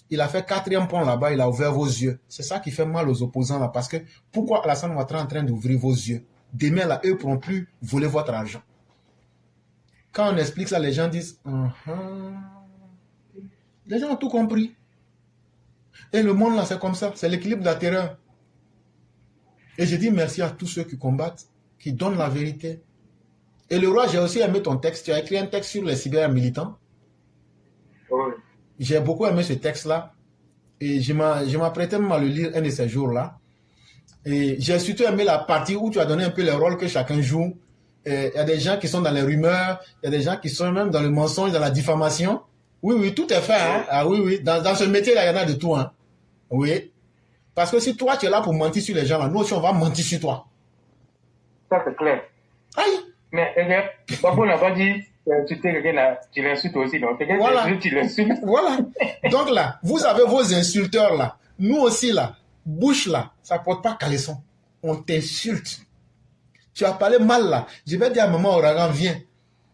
Il a fait 4e pont là-bas, il a ouvert vos yeux. C'est ça qui fait mal aux opposants là. Parce que pourquoi Alassane Ouattara est en train d'ouvrir vos yeux? Demain là, eux ne pourront plus voler votre argent. Quand on explique ça, les gens disent Les gens ont tout compris. Et le monde là, c'est comme ça. C'est l'équilibre de la terreur. Et je dis merci à tous ceux qui combattent, qui donnent la vérité. Et le roi, j'ai aussi aimé ton texte. Tu as écrit un texte sur les cyber-militants. Oui. J'ai beaucoup aimé ce texte-là. Et je m'apprêtais même à le lire un de ces jours-là. Et j'ai surtout aimé la partie où tu as donné un peu les rôles que chacun joue. Il y a des gens qui sont dans les rumeurs. Il y a des gens qui sont même dans le mensonge, dans la diffamation. Oui, oui, tout est fait. Hein? Ah oui, oui. Dans ce métier-là, il y en a de tout. Hein? Oui. Parce que si toi, tu es là pour mentir sur les gens, là, nous aussi, on va mentir sur toi. Ça, c'est clair. Aïe! Mais, Babou n'a pas dit, tu l'insultes aussi, non? Voilà. Tu l'insultes. Voilà. Donc là, vous avez vos insulteurs là. Nous aussi là, bouche là, ça ne porte pas caleçon. On t'insulte. Tu as parlé mal là. Je vais dire à maman Ouragan, viens.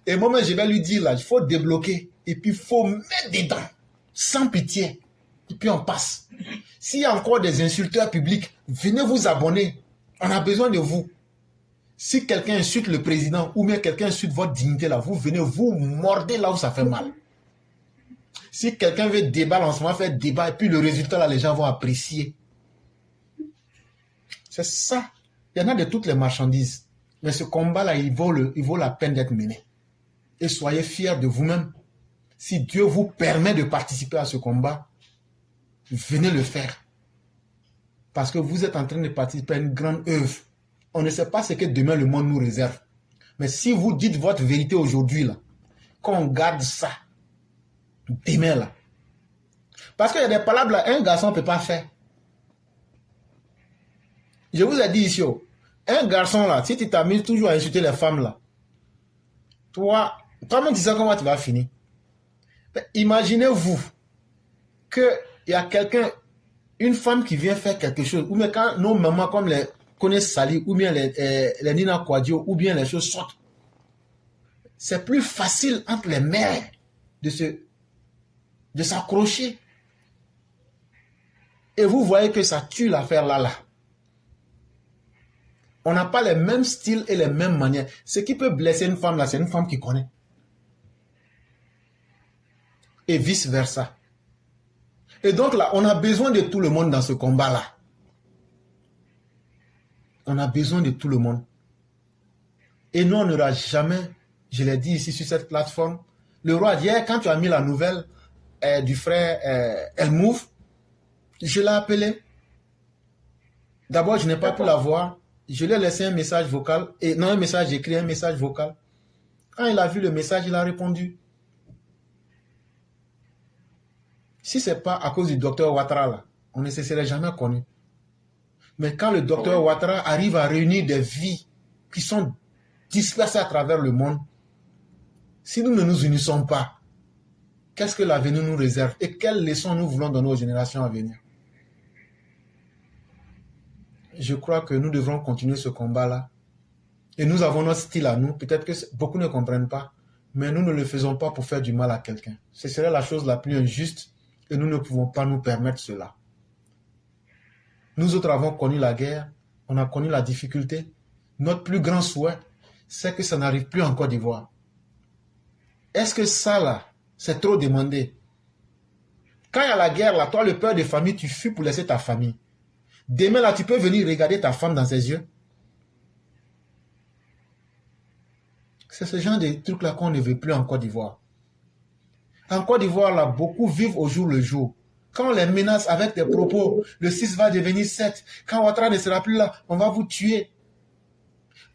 Et moi, je vais lui dire là, il faut débloquer. Et puis, il faut mettre dedans. Sans pitié. Et puis, on passe. S'il y a encore des insulteurs publics, venez vous abonner. On a besoin de vous. Si quelqu'un insulte le président ou bien quelqu'un insulte votre dignité là, vous venez, vous mordez là où ça fait mal. Si quelqu'un veut débattre en ce moment, faire débat et puis le résultat là, les gens vont apprécier. C'est ça. Il y en a de toutes les marchandises. Mais ce combat là, il vaut la peine d'être mené. Et soyez fiers de vous-même. Si Dieu vous permet de participer à ce combat, venez le faire. Parce que vous êtes en train de participer à une grande œuvre. On ne sait pas ce que demain le monde nous réserve. Mais si vous dites votre vérité aujourd'hui, là, qu'on garde ça, demain, là. Parce qu'il y a des palabres, là, un garçon ne peut pas faire. Je vous ai dit ici, un garçon, là, si tu t'amuses toujours à insulter les femmes, là, toi-même, tu sais comment tu vas finir. Imaginez-vous qu'il y a quelqu'un, une femme qui vient faire quelque chose, ou bien quand nos mamans comme les connaissent Sali, ou bien les Nina Kouadio, ou bien les choses sortent, c'est plus facile entre les mères de s'accrocher. Et vous voyez que ça tue l'affaire là. On n'a pas les mêmes styles et les mêmes manières. Ce qui peut blesser une femme là, c'est une femme qui connaît. Et vice versa. Et donc là, on a besoin de tout le monde dans ce combat-là. On a besoin de tout le monde. Et nous, on n'aura jamais, je l'ai dit ici sur cette plateforme, le roi hier, quand tu as mis la nouvelle du frère El Mouf, je l'ai appelé. D'abord, je n'ai pas pu la voir. Je lui ai laissé un message vocal, et non un message écrit, un message vocal. Quand il a vu le message, il a répondu. Si ce n'est pas à cause du docteur Ouattara, là, on ne se serait jamais connu. Mais quand le docteur Ouattara arrive à réunir des vies qui sont dispersées à travers le monde, si nous ne nous unissons pas, qu'est-ce que l'avenir nous réserve et quelles leçons nous voulons donner aux générations à venir? Je crois que nous devrons continuer ce combat-là. Et nous avons notre style à nous. Peut-être que beaucoup ne comprennent pas, mais nous ne le faisons pas pour faire du mal à quelqu'un. Ce serait la chose la plus injuste et nous ne pouvons pas nous permettre cela. Nous autres avons connu la guerre, on a connu la difficulté. Notre plus grand souhait, c'est que ça n'arrive plus en Côte d'Ivoire. Est-ce que ça, là, c'est trop demandé? Quand il y a la guerre, là, toi, le père de famille, tu fuis pour laisser ta famille. Demain, là, tu peux venir regarder ta femme dans ses yeux. C'est ce genre de trucs-là qu'on ne veut plus en Côte d'Ivoire. En Côte d'Ivoire, là, beaucoup vivent au jour le jour. Quand on les menace avec des propos, le 6 va devenir 7. Quand Ouattara ne sera plus là, on va vous tuer.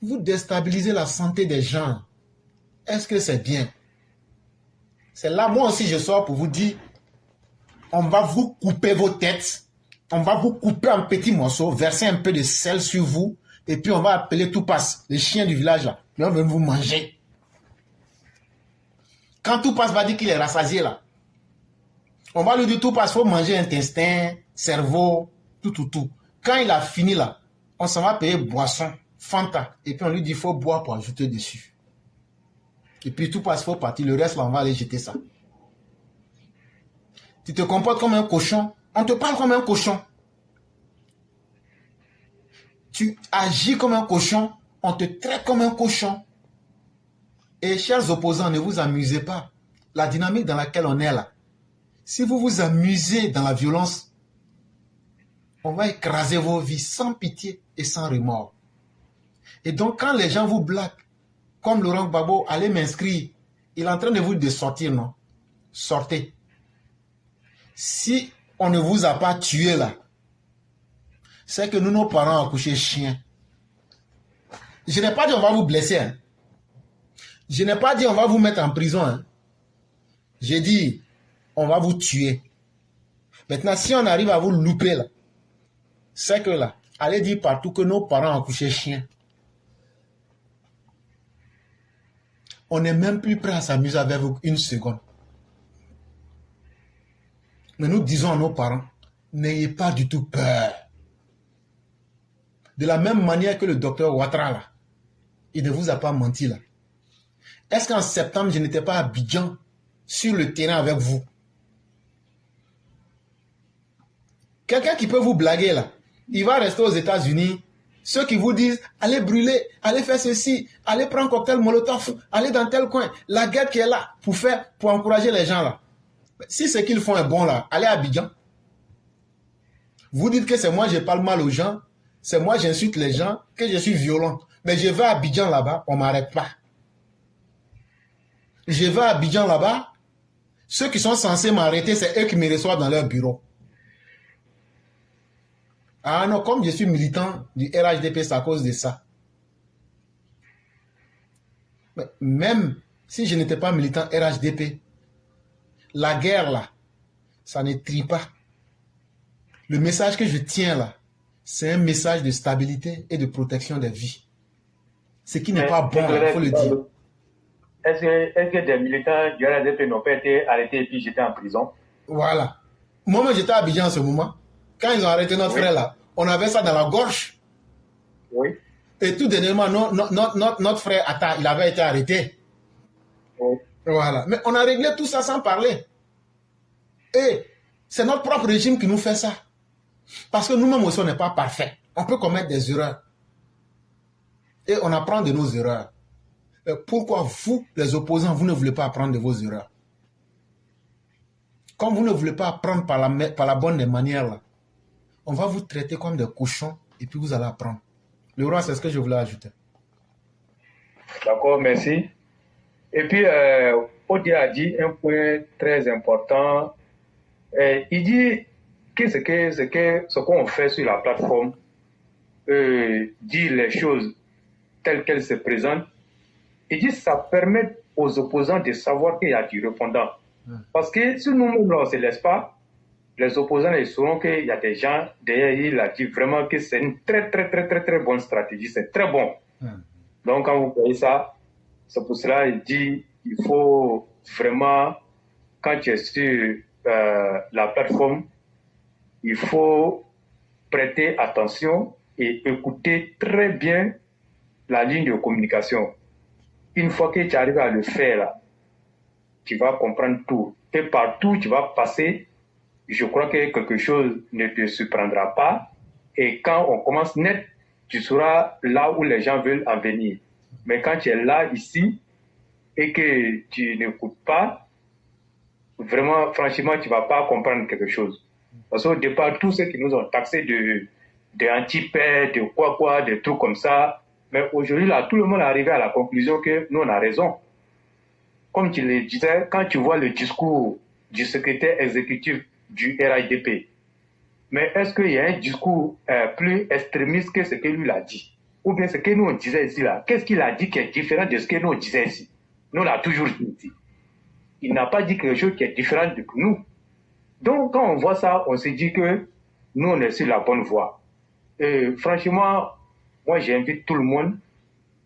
Vous déstabilisez la santé des gens. Est-ce que c'est bien? C'est là, moi aussi, je sors pour vous dire, on va vous couper vos têtes, on va vous couper en petits morceaux, verser un peu de sel sur vous, et puis on va appeler Toupass, les chiens du village là, puis on va vous manger. Quand Toupass va dire qu'il est rassasié là, on va lui dire Toupass, il faut manger intestin, cerveau, tout. Quand il a fini là, on s'en va payer boisson, Fanta, et puis on lui dit il faut boire pour ajouter dessus. Et puis Toupass, il faut partir, le reste là, on va aller jeter ça. Tu te comportes comme un cochon, on te parle comme un cochon. Tu agis comme un cochon, on te traite comme un cochon. Et chers opposants, ne vous amusez pas. La dynamique dans laquelle on est là, si vous vous amusez dans la violence, on va écraser vos vies sans pitié et sans remords. Et donc quand les gens vous blaguent, comme Laurent Gbagbo, allez m'inscrire, il est en train de vous dire de sortir, non? Sortez. Si on ne vous a pas tué là, c'est que nous, nos parents, ont accouché chien. Je n'ai pas dit on va vous blesser. Hein. Je n'ai pas dit on va vous mettre en prison. Hein. J'ai dit on va vous tuer. Maintenant, si on arrive à vous louper là, c'est que là, allez dire partout que nos parents ont accouché chien. On n'est même plus prêt à s'amuser avec vous une seconde. Mais nous disons à nos parents, n'ayez pas du tout peur. De la même manière que le docteur Ouattara, là, il ne vous a pas menti là. Est-ce qu'en septembre, je n'étais pas à Abidjan, sur le terrain avec vous? Quelqu'un qui peut vous blaguer là, il va rester aux États-Unis. Ceux qui vous disent, allez brûler, allez faire ceci, allez prendre cocktail Molotov, allez dans tel coin. La guerre qui est là pour encourager les gens là. Si ce qu'ils font est bon là, allez à Abidjan. Vous dites que c'est moi, je parle mal aux gens, c'est moi, j'insulte les gens, que je suis violent. Mais je vais à Abidjan là-bas, on ne m'arrête pas. Je vais à Abidjan là-bas, ceux qui sont censés m'arrêter, c'est eux qui me reçoivent dans leur bureau. Ah non, comme je suis militant du RHDP, c'est à cause de ça. Mais même si je n'étais pas militant RHDP, la guerre là, ça ne trie pas. Le message que je tiens là, c'est un message de stabilité et de protection des vies. Ce qui n'est pas bon, il faut le dire. Est-ce que des militants du RHDP n'ont pas été arrêtés et puis j'étais en prison? Voilà. Moi, j'étais à Abidjan en ce moment. Quand ils ont arrêté notre frère là, on avait ça dans la gorge. Oui. Et tout dernièrement, notre frère Atta, il avait été arrêté. Oui. Voilà. Mais on a réglé tout ça sans parler. Et c'est notre propre régime qui nous fait ça. Parce que nous-mêmes aussi, on n'est pas parfait. On peut commettre des erreurs. Et on apprend de nos erreurs. Et pourquoi vous, les opposants, vous ne voulez pas apprendre de vos erreurs? Comme vous ne voulez pas apprendre par la bonne des manières, là, on va vous traiter comme des cochons et puis vous allez apprendre. Le roi, c'est ce que je voulais ajouter. D'accord, merci. Et puis, Odi a dit un point très important. Il dit que ce qu'on fait sur la plateforme, dire les choses telles qu'elles se présentent, il dit que ça permet aux opposants de savoir qu'il y a du répondant. Parce que si nous-mêmes, on ne se laisse pas, les opposants, ils sauront qu'il y a des gens derrière. Il a dit vraiment que c'est une très, très, très, très, très bonne stratégie. C'est très bon. Donc, quand vous voyez ça, c'est pour cela qu'il dit il faut vraiment, quand tu es sur la plateforme, il faut prêter attention et écouter très bien la ligne de communication. Une fois que tu arrives à le faire, là, tu vas comprendre tout. Et partout, tu vas passer. Je crois que quelque chose ne te surprendra pas. Et quand on commence net, tu seras là où les gens veulent en venir. Mais quand tu es là, ici, et que tu n'écoutes pas, vraiment, franchement, tu ne vas pas comprendre quelque chose. Parce qu'au départ, tous ceux qui nous ont taxés de anti-paix, de quoi, des trucs comme ça, mais aujourd'hui, là, tout le monde est arrivé à la conclusion que nous, on a raison. Comme tu le disais, quand tu vois le discours du secrétaire exécutif du RHDP, mais est-ce qu'il y a un discours plus extrémiste que ce que lui a dit? Ou bien ce que nous on disait ici là? Qu'est-ce qu'il a dit qui est différent de ce que nous on disait ici? Nous on l'a toujours dit ici. Il n'a pas dit quelque chose qui est différent de nous. Donc quand on voit ça, on se dit que nous on est sur la bonne voie. Et franchement, moi j'invite tout le monde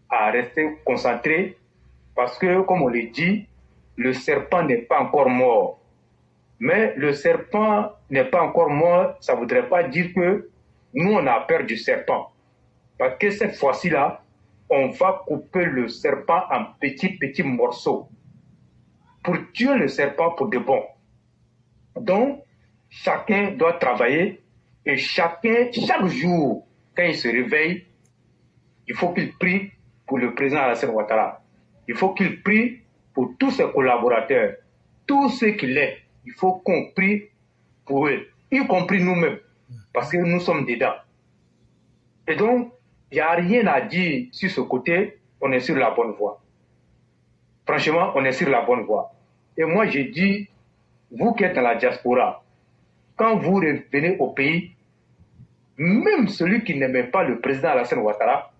à rester concentré parce que comme on le dit, le serpent n'est pas encore mort. Mais le serpent n'est pas encore mort, ça ne voudrait pas dire que nous, on a peur du serpent. Parce que cette fois-ci-là, on va couper le serpent en petits morceaux pour tuer le serpent pour de bon. Donc, chacun doit travailler et chaque jour, quand il se réveille, il faut qu'il prie pour le président Alassane Ouattara. Il faut qu'il prie pour tous ses collaborateurs, tous ceux qu'il est. Il faut qu'on prie pour eux, y compris nous-mêmes, parce que nous sommes dedans. Et donc, il n'y a rien à dire sur ce côté, on est sur la bonne voie. Franchement, on est sur la bonne voie. Et moi, je dis, vous qui êtes dans la diaspora, quand vous revenez au pays, même celui qui n'aimait pas le président Alassane Ouattara,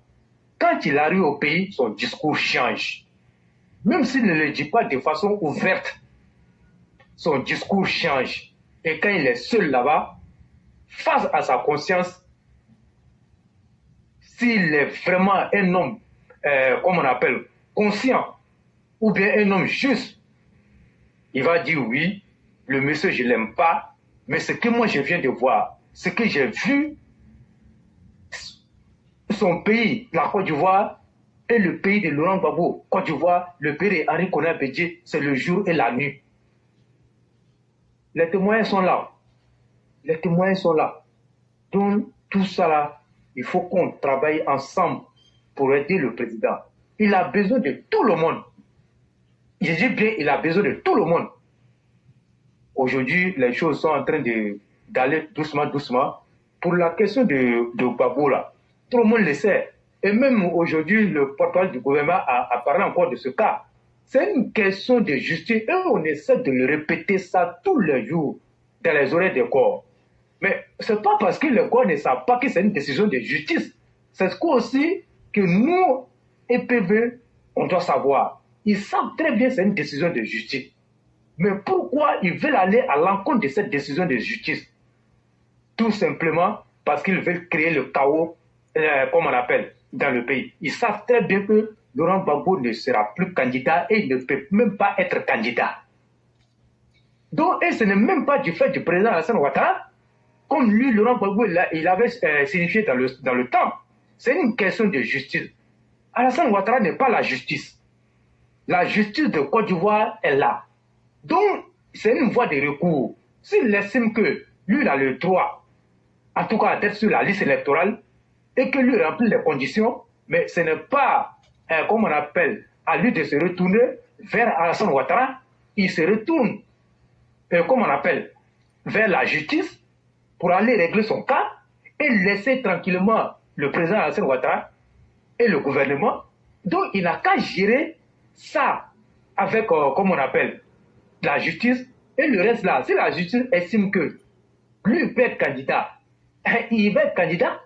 quand il arrive au pays, son discours change. Même s'il ne le dit pas de façon ouverte, son discours change. Et quand il est seul là-bas, face à sa conscience, s'il est vraiment un homme, comme on appelle, conscient, ou bien un homme juste, il va dire oui, le monsieur, je ne l'aime pas, mais ce que moi je viens de voir, ce que j'ai vu, son pays, la Côte d'Ivoire, et le pays de Laurent Gbagbo, Côte d'Ivoire, le pays de Henri Konan Bédié, c'est le jour et la nuit. Les témoins sont là. Les témoins sont là. Donc, tout ça là, il faut qu'on travaille ensemble pour aider le président. Il a besoin de tout le monde. Je dis bien, il a besoin de tout le monde. Aujourd'hui, les choses sont en train d'aller doucement, doucement. Pour la question de Gbagbo, là, tout le monde le sait. Et même aujourd'hui, le porte-parole du gouvernement a parlé encore de ce cas. C'est une question de justice. Et on essaie de le répéter ça tous les jours dans les oreilles des corps. Mais ce n'est pas parce que les corps ne savent pas que c'est une décision de justice. C'est ce aussi que nous, EPV, on doit savoir. Ils savent très bien que c'est une décision de justice. Mais pourquoi ils veulent aller à l'encontre de cette décision de justice? Tout simplement parce qu'ils veulent créer le chaos, comme on appelle, dans le pays. Ils savent très bien que Laurent Gbagbo ne sera plus candidat et il ne peut même pas être candidat. Donc, et ce n'est même pas du fait du président Alassane Ouattara, comme lui, Laurent Gbagbo, il avait signifié dans le temps. C'est une question de justice. Alassane Ouattara n'est pas la justice. La justice de Côte d'Ivoire est là. Donc, c'est une voie de recours. S'il estime que lui, il a le droit, en tout cas d'être sur la liste électorale, et que lui remplit les conditions, mais ce n'est pas, comme on appelle, à lui de se retourner vers Alassane Ouattara, il se retourne, comme on appelle, vers la justice pour aller régler son cas et laisser tranquillement le président Alassane Ouattara et le gouvernement. Donc, il n'a qu'à gérer ça avec, comme on appelle, la justice et le reste là. Si la justice estime que lui peut être candidat, il va être candidat.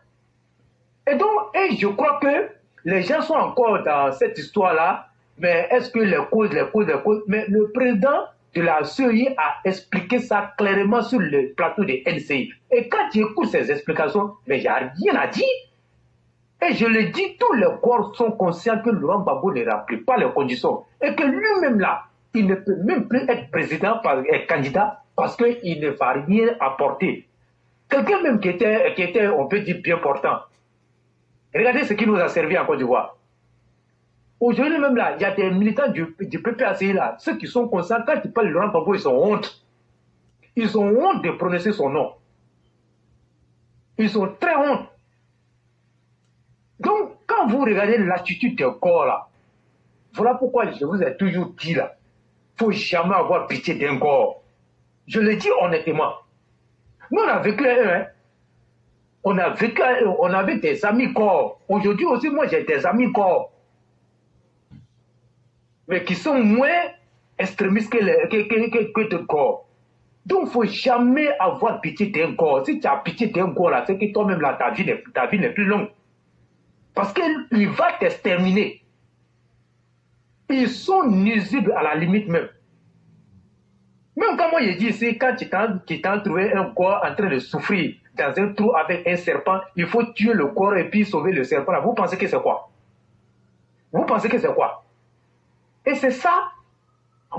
Et donc, je crois que les gens sont encore dans cette histoire-là, mais est-ce que les causes, mais le président de la CEI a expliqué ça clairement sur le plateau de NCI. Et quand tu écoutes ces explications, mais il n'y a rien à dire. Et je le dis, tous les corps sont conscients que Laurent Gbagbo ne remplit pas les conditions. Et que lui-même là, il ne peut même plus être président, candidat, parce qu'il ne va rien apporter. Quelqu'un même qui était, on peut dire, bien portant. Regardez ce qui nous a servi en Côte d'Ivoire. Aujourd'hui même là, il y a des militants du PPACI là, ceux qui sont conscients, quand ils parlent de Laurent Gbagbo, ils ont honte. Ils ont honte de prononcer son nom. Ils ont très honte. Donc, quand vous regardez l'attitude des corps là, voilà pourquoi je vous ai toujours dit là, il ne faut jamais avoir pitié d'un corps. Je le dis honnêtement. Nous, on a vécu hein. On avait des amis corps. Aujourd'hui aussi, moi, j'ai des amis corps. Mais qui sont moins extrémistes que de corps. Donc, il ne faut jamais avoir pitié d'un corps. Si tu as pitié d'un corps, là, c'est que toi-même, là, ta vie n'est plus longue. Parce qu'il va t'exterminer. Ils sont nuisibles à la limite même. Même quand moi, je dis ici, quand tu t'as trouvé un corps en train de souffrir dans un trou avec un serpent, il faut tuer le corps et puis sauver le serpent. Là. Vous pensez que c'est quoi? Vous pensez que c'est quoi? Et c'est ça.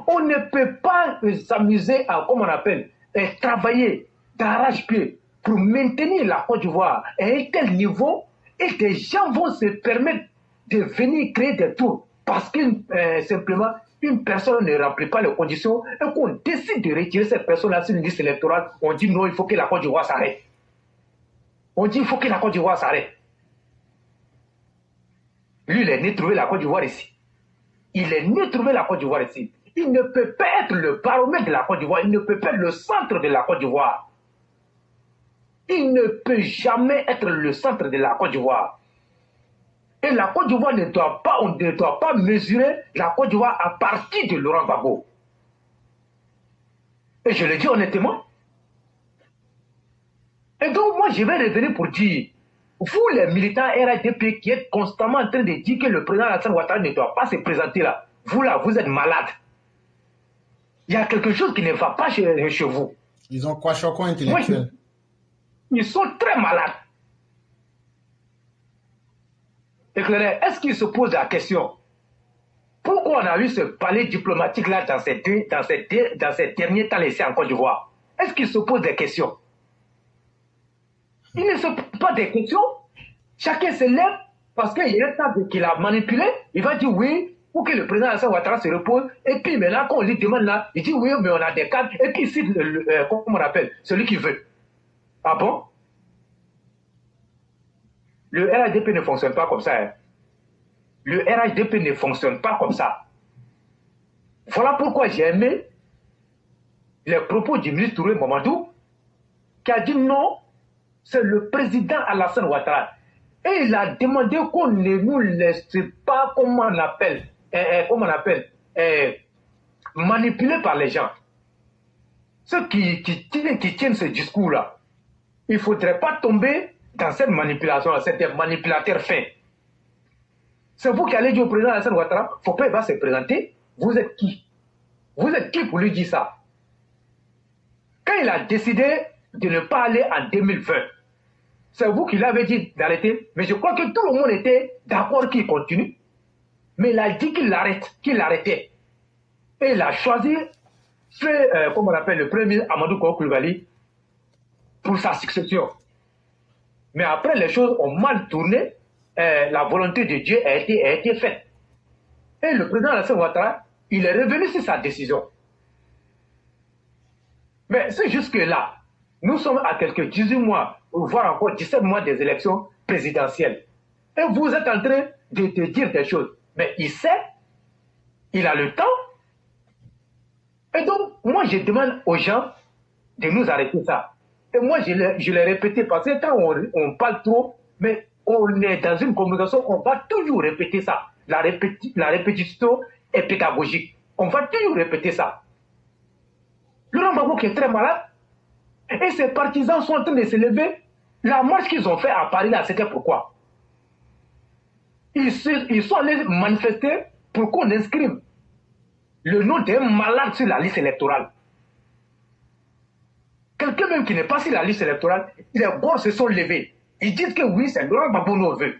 On ne peut pas s'amuser à, comme on appelle, travailler d'arrache-pied pour maintenir la Côte d'Ivoire à un tel niveau et des gens vont se permettre de venir créer des tours parce que simplement une personne ne remplit pas les conditions et qu'on décide de retirer cette personne-là sur une liste électorale, on dit non, il faut que la Côte d'Ivoire s'arrête. On dit il faut que la Côte d'Ivoire s'arrête. Lui, il est né trouver la Côte d'Ivoire ici. Il est né trouver la Côte d'Ivoire ici. Il ne peut pas être le baromètre de la Côte d'Ivoire. Il ne peut pas être le centre de la Côte d'Ivoire. Il ne peut jamais être le centre de la Côte d'Ivoire. Et la Côte d'Ivoire on ne doit pas mesurer la Côte d'Ivoire à partir de Laurent Gbagbo. Et je le dis honnêtement. Et donc moi je vais revenir pour dire, vous les militants RADP qui êtes constamment en train de dire que le président Alassane Ouattara ne doit pas se présenter là, vous êtes malade. Il y a quelque chose qui ne va pas chez vous. Ils ont quoi choquant intellectuel? Ils sont très malades. Éclairé, est-ce qu'ils se posent la question? Pourquoi on a eu ce palais diplomatique-là dans ces derniers temps laissés en Côte d'Ivoire? Est-ce qu'ils se posent des questions? Ils ne se posent pas des questions. Chacun se lève parce qu'il y a un temps qu'il a manipulé. Il va dire oui, pour que le président Alassane Ouattara se repose. Et puis maintenant, quand on lui demande là, il dit oui, mais on a des cadres. Et puis il cite, comment on appelle, celui qui veut. Ah bon? Le RHDP ne fonctionne pas comme ça. Hein. Le RHDP ne fonctionne pas comme ça. Voilà pourquoi j'ai aimé les propos du ministre Touré Mamadou qui a dit non, c'est le président Alassane Ouattara. Et il a demandé qu'on ne nous laisse pas, manipuler par les gens. Ceux qui tiennent ce discours-là, il ne faudrait pas tomber dans cette manipulation, c'est des manipulateurs fins. C'est vous qui allez dire au président Alassane Ouattara, il ne faut pas il va se présenter. Vous êtes qui? Vous êtes qui pour lui dire ça? Quand il a décidé de ne pas aller en 2020, c'est vous qui l'avez dit d'arrêter, mais je crois que tout le monde était d'accord qu'il continue. Mais il a dit qu'il l'arrêtait. Et il a choisi, le premier Amadou Koulibaly pour sa succession. Mais après, les choses ont mal tourné, la volonté de Dieu a été faite. Et le président Alassane Ouattara, il est revenu sur sa décision. Mais c'est jusque là. Nous sommes à quelques 18 mois, voire encore 17 mois des élections présidentielles. Et vous êtes en train de dire des choses. Mais il sait, il a le temps. Et donc, moi, je demande aux gens de nous arrêter ça. Et moi, je l'ai répété parce que quand on parle trop, mais on est dans une communication, on va toujours répéter ça. La répétition est pédagogique. On va toujours répéter ça. Laurent Gbagbo qui est très malade, et ses partisans sont en train de se lever. La marche qu'ils ont fait à Paris, là, c'était pourquoi? Ils sont allés manifester pour qu'on inscrive le nom d'un malade sur la liste électorale. Quelqu'un même qui n'est pas sur la liste électorale, les bords se sont levés. Ils disent que oui, c'est Laurent Gbagbo nos vœux.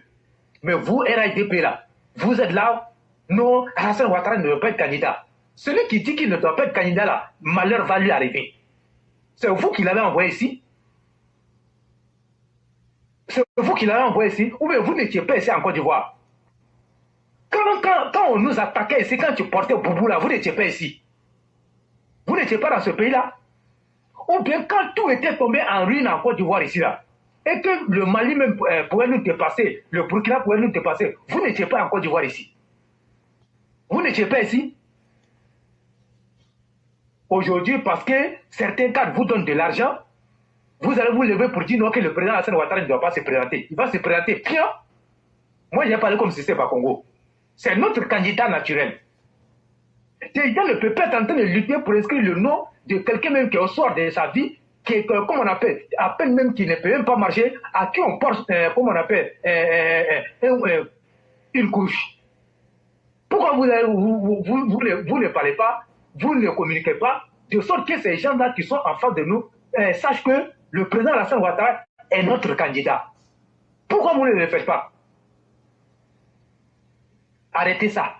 Mais vous, RHDP là, vous êtes là, non, Alassane Ouattara ne veut pas être candidat. Celui qui dit qu'il ne doit pas être candidat là, malheur va lui arriver. C'est vous qui l'avez envoyé ici. C'est vous qui l'avez envoyé ici. Ou bien vous n'étiez pas ici en Côte d'Ivoire. Quand on nous attaquait ici, quand tu portais Boubou là, vous n'étiez pas ici. Vous n'étiez pas dans ce pays-là. Ou bien quand tout était tombé en ruine en Côte d'Ivoire ici là, et que le Mali même pouvait nous dépasser, le Burkina pouvait nous dépasser, vous n'étiez pas en Côte d'Ivoire ici. Vous n'étiez pas ici. Aujourd'hui, parce que certains cadres vous donnent de l'argent, vous allez vous lever pour dire non que le président Alassane Ouattara ne doit pas se présenter. Il va se présenter bien. Moi, j'ai parlé comme si c'était pas Congo. C'est notre candidat naturel. Ces gens ne peuvent pas être en train de lutter pour inscrire le nom de quelqu'un même qui est au soir de sa vie, qui est, comme on appelle, à peine même qui ne peut même pas marcher, à qui on porte, comme on appelle, une couche. Pourquoi vous ne parlez pas, vous ne communiquez pas, de sorte que ces gens-là qui sont en face de nous sachent que le président Alassane Ouattara est notre candidat. Pourquoi vous ne le faites pas? Arrêtez ça.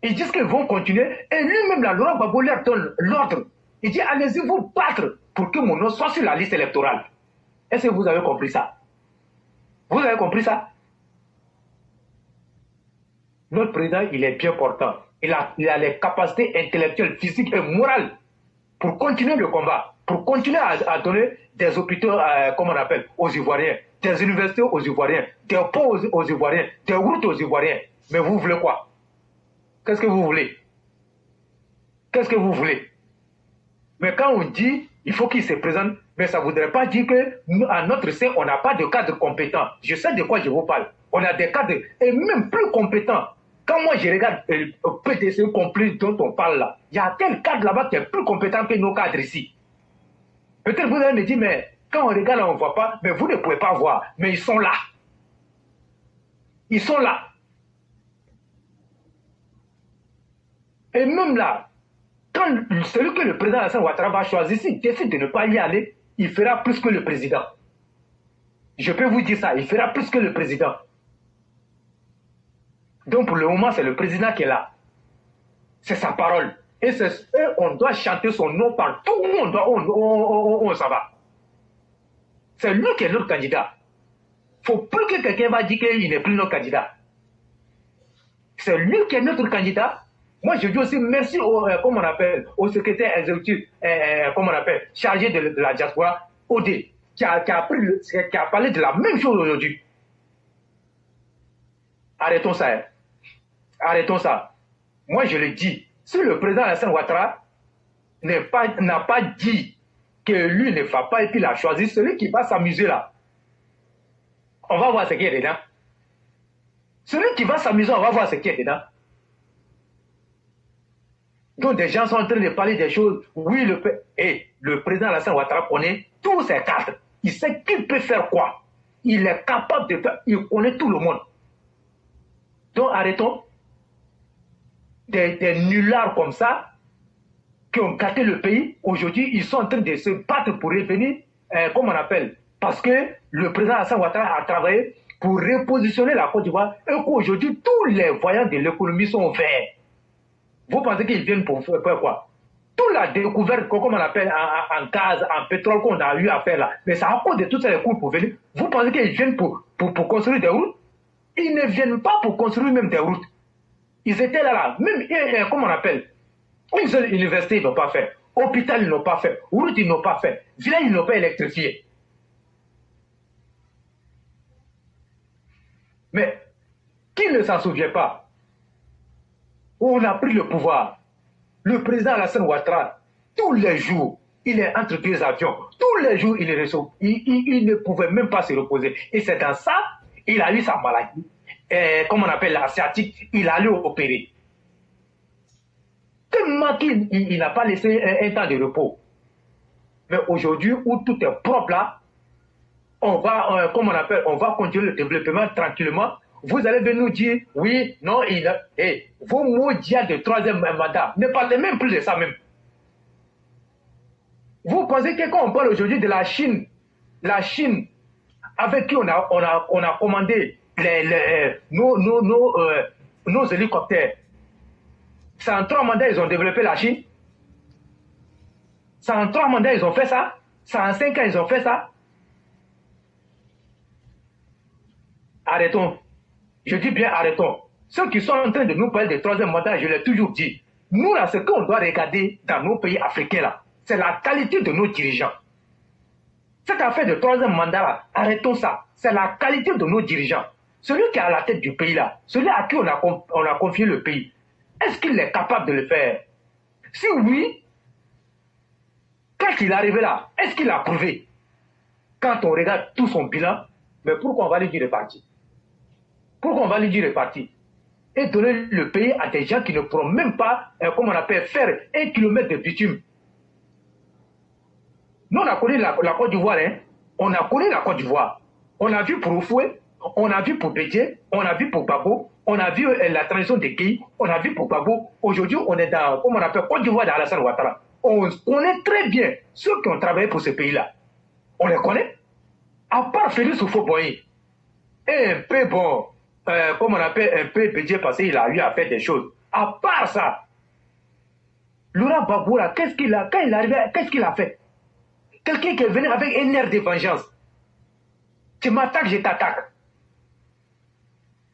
Ils disent qu'ils vont continuer, et lui-même, Laurent Gbagbo leur donne l'ordre. Il dit, allez-y vous battre pour que mon nom soit sur la liste électorale. Est-ce que vous avez compris ça? Vous avez compris ça? Notre président, il est bien portant. Il a les capacités intellectuelles, physiques et morales pour continuer le combat, pour continuer à donner des hôpitaux, comme on appelle, aux Ivoiriens, des universités aux Ivoiriens, des ponts aux Ivoiriens, des routes aux Ivoiriens. Mais vous voulez quoi? Qu'est-ce que vous voulez? Qu'est-ce que vous voulez? Mais quand on dit il faut qu'il se présente, mais ça ne voudrait pas dire qu'à notre sein, on n'a pas de cadre compétent. Je sais de quoi je vous parle. On a des cadres, et même plus compétents. Quand moi je regarde le PDC complet dont on parle là, il y a tel cadre là-bas qui est plus compétent que nos cadres ici. Peut-être vous allez me dire, mais quand on regarde là, on ne voit pas, mais vous ne pouvez pas voir. Mais ils sont là. Ils sont là. Et même là, quand celui que le président Alassane Ouattara va choisir, s'il décide de ne pas y aller, il fera plus que le président. Je peux vous dire ça, il fera plus que le président. Donc pour le moment, c'est le président qui est là. C'est sa parole. Et on doit chanter son nom partout où on s'en va. C'est lui qui est notre candidat. Il ne faut plus que quelqu'un va dire qu'il n'est plus notre candidat. C'est lui qui est notre candidat. Moi, je dis aussi merci comment on appelle, au secrétaire exécutif, comment on appelle, chargé de la diaspora, OD, qui a parlé de la même chose aujourd'hui. Arrêtons ça. Hein. Arrêtons ça. Moi, je le dis. Si le président Alassane Ouattara n'a pas dit que lui ne va pas et puis il a choisi celui qui va s'amuser là, on va voir ce qu'il y a dedans. Celui qui va s'amuser, on va voir ce qu'il y a dedans. Donc des gens sont en train de parler des choses. Oui, le président Alassane Ouattara connaît tous ses cartes. Il sait qui peut faire quoi. Il est capable de faire. Il connaît tout le monde. Donc arrêtons. Des nullards comme ça, qui ont gâté le pays, aujourd'hui, ils sont en train de se battre pour revenir, comme on appelle. Parce que le président Alassane Ouattara a travaillé pour repositionner la Côte d'Ivoire et qu'aujourd'hui, tous les voyants de l'économie sont verts. Vous pensez qu'ils viennent pour faire quoi? Toute la découverte, comme on appelle, en gaz, en pétrole qu'on a eu à faire là, mais c'est à cause de tous ces cours pour venir. Vous pensez qu'ils viennent pour construire des routes? Ils ne viennent pas pour construire même des routes. Ils étaient là, même, comment on appelle, une seule université, ils n'ont pas fait. Hôpital, ils n'ont pas fait. Route, ils n'ont pas fait. Village, ils n'ont pas électrifié. Mais, qui ne s'en souvient pas? On a pris le pouvoir. Le président Alassane Ouattara, tous les jours, il est entre deux avions. Tous les jours, il ne pouvait même pas se reposer. Et c'est dans ça, il a eu sa maladie. Comme on appelle la sciatique, il allait opérer. Tellement qu'il n'a pas laissé un temps de repos. Mais aujourd'hui, où tout est propre là, on va, comme on appelle, on va continuer le développement tranquillement. Vous allez venir nous dire, oui, non, vos mots de troisième mandat, ne parlez même plus de ça même. Vous pensez que quand on parle aujourd'hui de la Chine, avec qui on a commandé nos hélicoptères. C'est en 3 mandats ils ont développé la Chine. C'est en 3 mandats ils ont fait ça. C'est en 5 ans ils ont fait ça. Arrêtons. Je dis bien arrêtons. Ceux qui sont en train de nous parler de 3e mandat, je l'ai toujours dit. Nous là, ce qu'on doit regarder dans nos pays africains là, c'est la qualité de nos dirigeants. Cette affaire de 3e mandat là, arrêtons ça. C'est la qualité de nos dirigeants. Celui qui est à la tête du pays là, celui à qui on a confié le pays, est-ce qu'il est capable de le faire? Si oui, quand il est arrivé là, est-ce qu'il a prouvé? Quand on regarde tout son bilan, mais pourquoi on va lui dire de partir? Pourquoi on va lui dire de partir? Et donner le pays à des gens qui ne pourront même pas, comme on appelle, faire 1 kilomètre de bitume. Nous, on a connu la Côte d'Ivoire, hein? On a connu la Côte d'Ivoire. On a vu pour Oufoué, on a vu pour Bédié, on a vu pour Gbagbo, on a vu la transition des pays, on a vu pour Gbagbo. Aujourd'hui, on est dans, comme on appelle, Côte d'Ivoire d'Alassane Ouattara. On connaît très bien ceux qui ont travaillé pour ce pays-là. On les connaît. À part Félix Houphouët-Boigny, et un peu bon, comme on appelle, un peu Bédié parce qu'il a eu à faire des choses. À part ça, Laurent Gbagbo, là, quand il est arrivé, qu'est-ce qu'il a fait? Quelqu'un qui est venu avec un air de vengeance. Tu m'attaques, je t'attaque.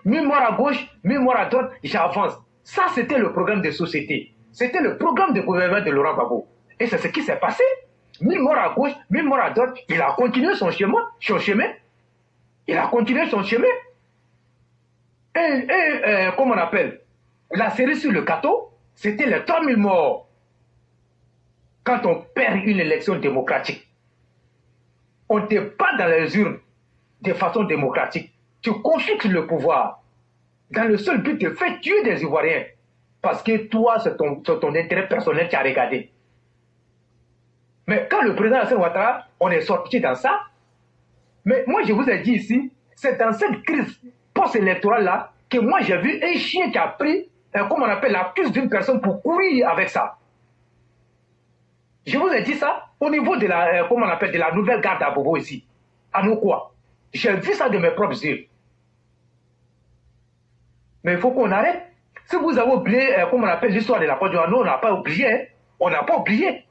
Mets-moi à gauche, mets-moi à droite, j'avance. Ça, c'était le programme de société. C'était le programme de gouvernement de Laurent Gbagbo. Et c'est ce qui s'est passé. Mets-moi à gauche, mets-moi à droite. Il a continué son chemin. Il a continué son chemin. Et comment on appelle? La série sur le gâteau, c'était les 3000 morts. Quand on perd une élection démocratique, on ne te bat dans les urnes de façon démocratique. Tu confies le pouvoir dans le seul but de faire tuer des Ivoiriens. Parce que toi, c'est ton intérêt personnel qui a regardé. Mais quand le président Alassane Ouattara, on est sorti dans ça, mais moi je vous ai dit ici, c'est dans cette crise post-électorale-là que moi j'ai vu un chien qui a pris, comme on appelle, la cuisse d'une personne pour courir avec ça. Je vous ai dit ça au niveau de la, comment on appelle, de la nouvelle garde à Bobo ici, à nous quoi. J'ai vu ça de mes propres yeux. Mais il faut qu'on arrête. Si vous avez oublié, comme on appelle l'histoire de la Côte d'Ivoire, nous on n'a pas oublié, hein? On n'a pas oublié.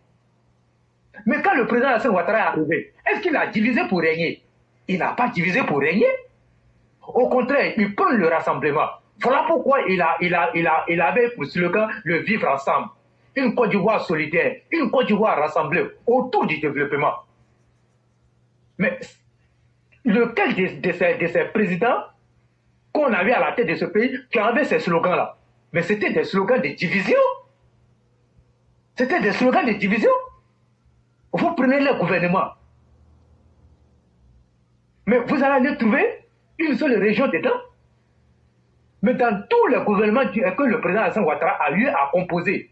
Mais quand le président Alassane Ouattara est arrivé, est-ce qu'il a divisé pour régner? Il n'a pas divisé pour régner. Au contraire, il prend le rassemblement. Voilà pourquoi il avait pour slogan le vivre ensemble. Une Côte d'Ivoire solidaire, une Côte d'Ivoire rassemblée autour du développement. Mais lequel de ces présidents qu'on avait à la tête de ce pays qui avait ces slogans-là? Mais c'était des slogans de division. C'était des slogans de division. Vous prenez le gouvernement. Mais vous allez trouver une seule région dedans. Mais dans tous les gouvernements que le président Alassane Ouattara a eu à composer,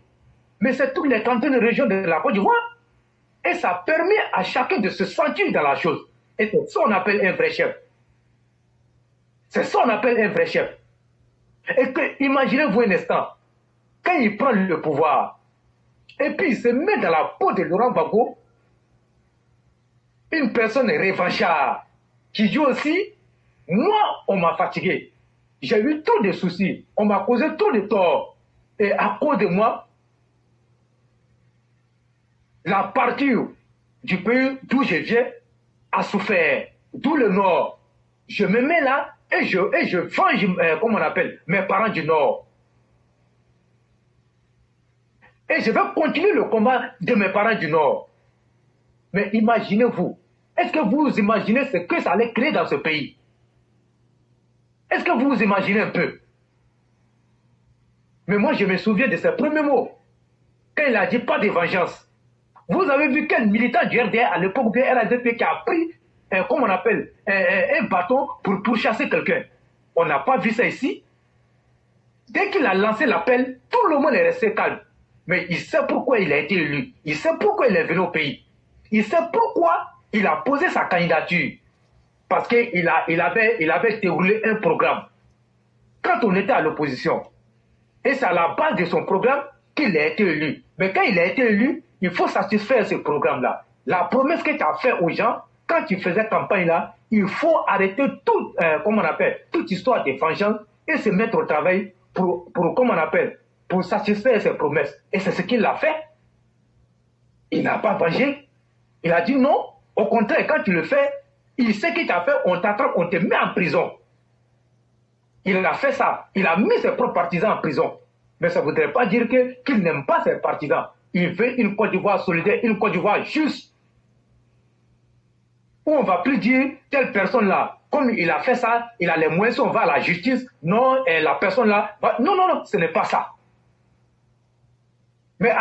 mais c'est toutes les 31 régions de la Côte d'Ivoire. Et ça permet à chacun de se sentir dans la chose. Et c'est ça qu'on appelle un vrai chef. C'est ça qu'on appelle un vrai chef. Et que, imaginez-vous un instant, quand il prend le pouvoir, et puis il se met dans la peau de Laurent Gbagbo, une personne revancharde, qui dit aussi, moi, on m'a fatigué. J'ai eu trop de soucis. On m'a causé trop de tort. Et à cause de moi, la partie du pays d'où je viens a souffert. D'où le Nord. Je me mets là et je venge, comme on appelle, mes parents du Nord. Et je vais continuer le combat de mes parents du Nord. Mais imaginez-vous, est-ce que vous imaginez ce que ça allait créer dans ce pays? Est-ce que vous imaginez un peu? Mais moi, je me souviens de ses premiers mots. Quand il a dit pas de vengeance. Vous avez vu quel militant du RDR à l'époque du RADP qui a pris, comme on appelle, un bâton pour pourchasser quelqu'un. On n'a pas vu ça ici. Dès qu'il a lancé l'appel, tout le monde est resté calme. Mais il sait pourquoi il a été élu. Il sait pourquoi il est venu au pays. Il sait pourquoi il a posé sa candidature. Parce qu'il avait déroulé un programme. Quand on était à l'opposition, et c'est à la base de son programme qu'il a été élu. Mais quand il a été élu, il faut satisfaire ce programme-là. La promesse que tu as faite aux gens, quand tu faisais campagne-là, il faut arrêter tout, comment on appelle, toute histoire de vengeance et se mettre au travail pour comment on appelle, pour satisfaire ses promesses. Et c'est ce qu'il a fait. Il n'a pas vengé. Il a dit non. Au contraire, quand tu le fais, il sait qu'il t'a fait, on t'attrape, on te met en prison. Il a fait ça. Il a mis ses propres partisans en prison. Mais ça ne voudrait pas dire qu'il n'aime pas ses partisans. Il veut une Côte d'Ivoire solidaire, une Côte d'Ivoire juste. Où on ne va plus dire, telle personne-là, comme il a fait ça, il a les moyens, si on va à la justice, non, et la personne-là, non, non, non, ce n'est pas ça. Mais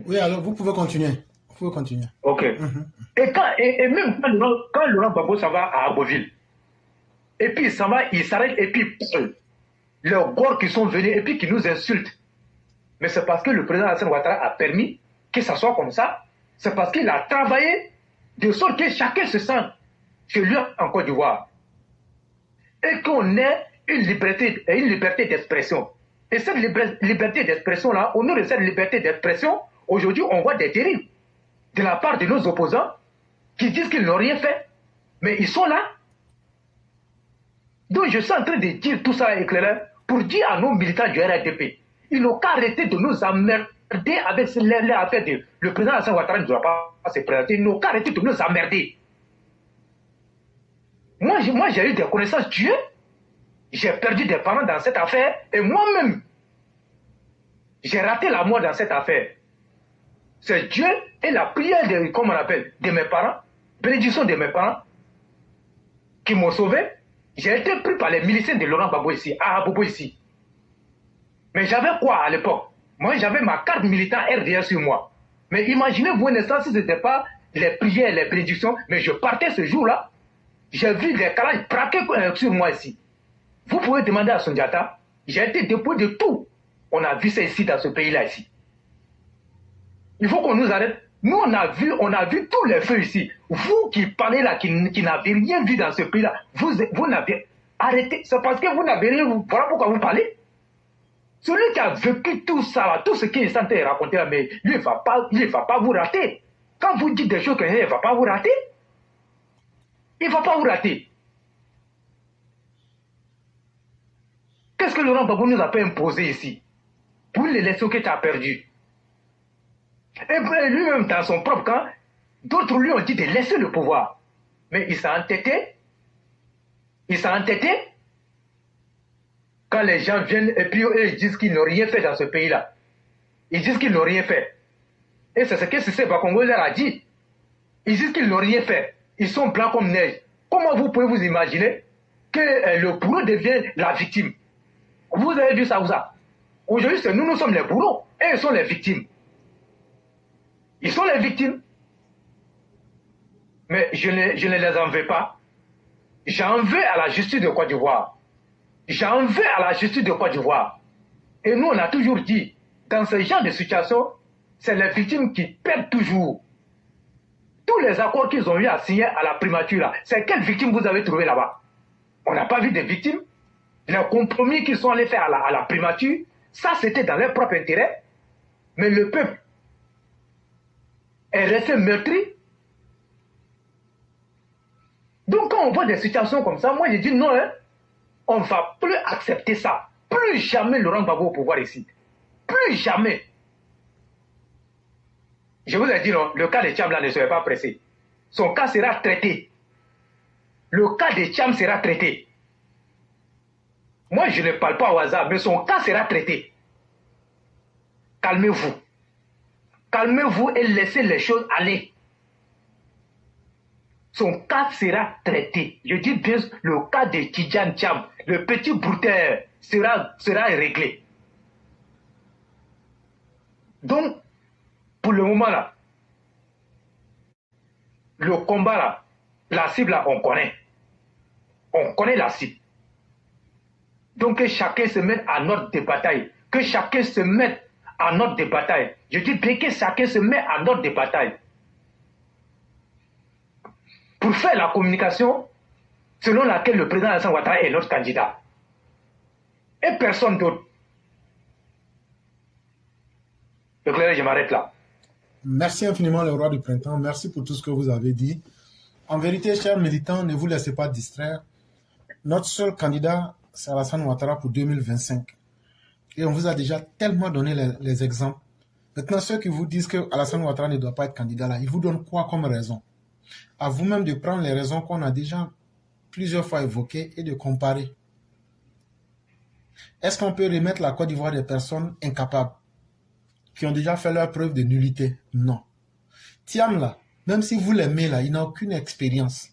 Oui, alors vous pouvez continuer. Vous pouvez continuer. Ok. Et même quand Laurent Gbagbo s'en va à Abbeville, et puis il s'en va, il s'arrête, et puis les Gors qui sont venus, et puis qui nous insultent. Mais c'est parce que le président Alassane Ouattara a permis que ça soit comme ça. C'est parce qu'il a travaillé de sorte que chacun se sente chez lui en Côte d'Ivoire. Et qu'on ait une liberté d'expression. Et cette liberté d'expression-là, au nom de cette liberté d'expression, aujourd'hui, on voit des dérives de la part de nos opposants qui disent qu'ils n'ont rien fait. Mais ils sont là. Donc je suis en train de dire tout ça éclairé pour dire à nos militants du RADP, ils n'ont qu'à arrêter de nous emmerder avec les affaires de... Le président Alassane Ouattara ne doit pas se présenter. Ils n'ont qu'à arrêter de nous emmerder. Moi, j'ai eu des connaissances tuées. J'ai perdu des parents dans cette affaire. Et moi-même, j'ai raté la mort dans cette affaire. C'est Dieu et la prière de, comment on appelle, de mes parents, bénédiction de mes parents, qui m'ont sauvé. J'ai été pris par les miliciens de Laurent Gbagbo ici, à Abobo ici. Mais j'avais quoi à l'époque? Moi, j'avais ma carte militaire RDR sur moi. Mais imaginez-vous un instant si ce n'était pas les prières, les bénédictions, mais je partais ce jour-là. J'ai vu des calanges braqués sur moi ici. Vous pouvez demander à Sundiata. J'ai été dépouillé de tout. On a vu ça ici, dans ce pays-là, ici. Il faut qu'on nous arrête. Nous, on a vu tous les feux ici. Vous qui parlez là, qui n'avez rien vu dans ce pays-là, vous n'avez... Arrêtez. C'est parce que vous n'avez rien vu. Voilà pourquoi vous parlez. Celui qui a vécu tout ça, là, tout ce qu'il est censé raconter là, mais lui, il ne va pas vous rater. Quand vous dites des choses qu'il ne va pas vous rater, il ne va pas vous rater. Qu'est-ce que Laurent Gbagbo nous a pas imposé ici pour les leçons que tu as perdues? Et lui-même, dans son propre camp, d'autres lui ont dit de laisser le pouvoir. Mais il s'est entêté. Il s'est entêté. Quand les gens viennent et puis eux, ils disent qu'ils n'ont rien fait dans ce pays-là. Ils disent qu'ils n'ont rien fait. Et c'est ce que Cissé Bakongo leur a dit. Ils disent qu'ils n'ont rien fait. Ils sont blancs comme neige. Comment vous pouvez vous imaginer que le bourreau devient la victime? Vous avez vu ça ou ça? Aujourd'hui, c'est nous sommes les bourreaux et ils sont les victimes. Ils sont les victimes. Mais je ne les en veux pas. J'en veux à la justice de Côte d'Ivoire. J'en veux à la justice de Côte d'Ivoire. Et nous, on a toujours dit, dans ce genre de situation, c'est les victimes qui perdent toujours. Tous les accords qu'ils ont eu à signer à la primature, là, c'est quelles victimes vous avez trouvées là-bas? On n'a pas vu de victimes. Les compromis qu'ils sont allés faire à la primature, ça c'était dans leur propre intérêt. Mais le peuple est resté meurtri. Donc quand on voit des situations comme ça, moi je dis non, hein, on ne va plus accepter ça. Plus jamais Laurent Gbagbo au pouvoir ici. Plus jamais. Je vous ai dit non, le cas de Thiam là ne serait pas pressé. Son cas sera traité. Le cas de Thiam sera traité. Moi je ne parle pas au hasard, mais son cas sera traité. Calmez-vous. Calmez-vous et laissez les choses aller. Son cas sera traité. Je dis bien le cas de Tidjane Thiam, le petit brouteur, sera réglé. Donc, pour le moment là, le combat là, la cible là, on connaît. On connaît la cible. Donc que chacun se mette en ordre de bataille. Que chacun se mette en ordre de bataille. Je dis bien que chacun se met en ordre de bataille. Pour faire la communication selon laquelle le président Alassane Ouattara est notre candidat. Et personne d'autre. Donc là, je m'arrête là. Merci infiniment, le roi du printemps. Merci pour tout ce que vous avez dit. En vérité, chers militants, ne vous laissez pas distraire. Notre seul candidat, c'est Alassane Ouattara pour 2025. Et on vous a déjà tellement donné les exemples. Maintenant, ceux qui vous disent que Alassane Ouattara ne doit pas être candidat là, ils vous donnent quoi comme raison? À vous-même de prendre les raisons qu'on a déjà plusieurs fois évoquées et de comparer. Est-ce qu'on peut remettre la Côte d'Ivoire des personnes incapables qui ont déjà fait leur preuve de nullité? Non. Thiam là, même si vous l'aimez là, il n'a aucune expérience.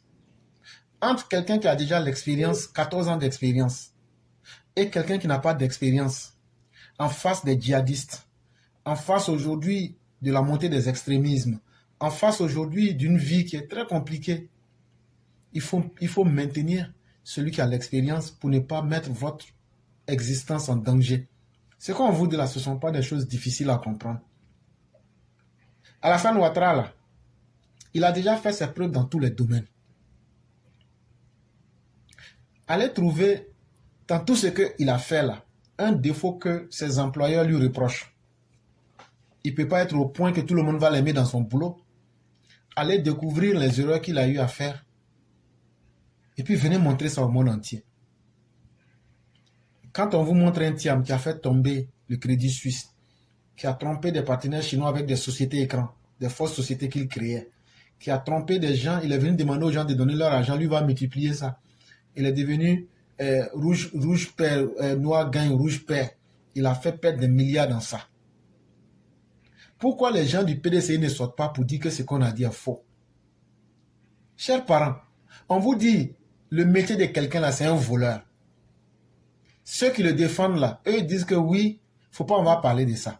Entre quelqu'un qui a déjà l'expérience, 14 ans d'expérience, et quelqu'un qui n'a pas d'expérience, en face des djihadistes, en face aujourd'hui de la montée des extrémismes, en face aujourd'hui d'une vie qui est très compliquée, il faut maintenir celui qui a l'expérience pour ne pas mettre votre existence en danger. Ce qu'on vous dit là, ce ne sont pas des choses difficiles à comprendre. Alassane Ouattara, là, il a déjà fait ses preuves dans tous les domaines. Allez trouver dans tout ce qu'il a fait là, un défaut que ses employeurs lui reprochent. Il ne peut pas être au point que tout le monde va l'aimer dans son boulot. Allez découvrir les erreurs qu'il a eu à faire. Et puis venez montrer ça au monde entier. Quand on vous montre un Thiam qui a fait tomber le Crédit Suisse, qui a trompé des partenaires chinois avec des sociétés écrans, des fausses sociétés qu'il créait, qui a trompé des gens, il est venu demander aux gens de donner leur argent, lui va multiplier ça. Il est devenu rouge perd, noir gagne, rouge perd. Il a fait perdre des milliards dans ça. Pourquoi les gens du PDCI ne sortent pas pour dire que ce qu'on a dit est faux? Chers parents, on vous dit, le métier de quelqu'un là, c'est un voleur. Ceux qui le défendent là, eux disent que oui, faut pas, on va parler de ça.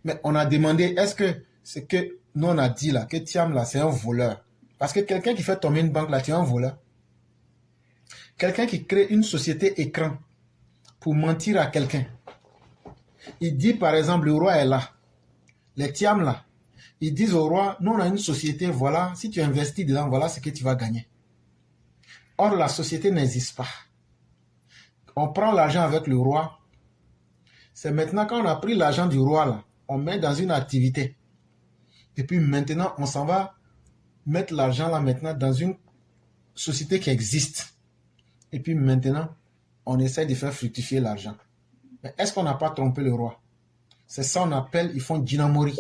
Mais on a demandé, est-ce que ce que nous on a dit là, que Thiam là, c'est un voleur? Parce que quelqu'un qui fait tomber une banque, là, tu es un voleur. Quelqu'un qui crée une société écran pour mentir à quelqu'un. Il dit, par exemple, le roi est là. Les Tiam, là, ils disent au roi, nous, on a une société, voilà, si tu investis dedans, voilà ce que tu vas gagner. Or, la société n'existe pas. On prend l'argent avec le roi. C'est maintenant quand on a pris l'argent du roi, là, on met dans une activité. Et puis maintenant, on s'en va mettre l'argent là maintenant dans une société qui existe. Et puis maintenant, on essaie de faire fructifier l'argent. Mais est-ce qu'on n'a pas trompé le roi? C'est ça qu'on appelle, ils font dynamori.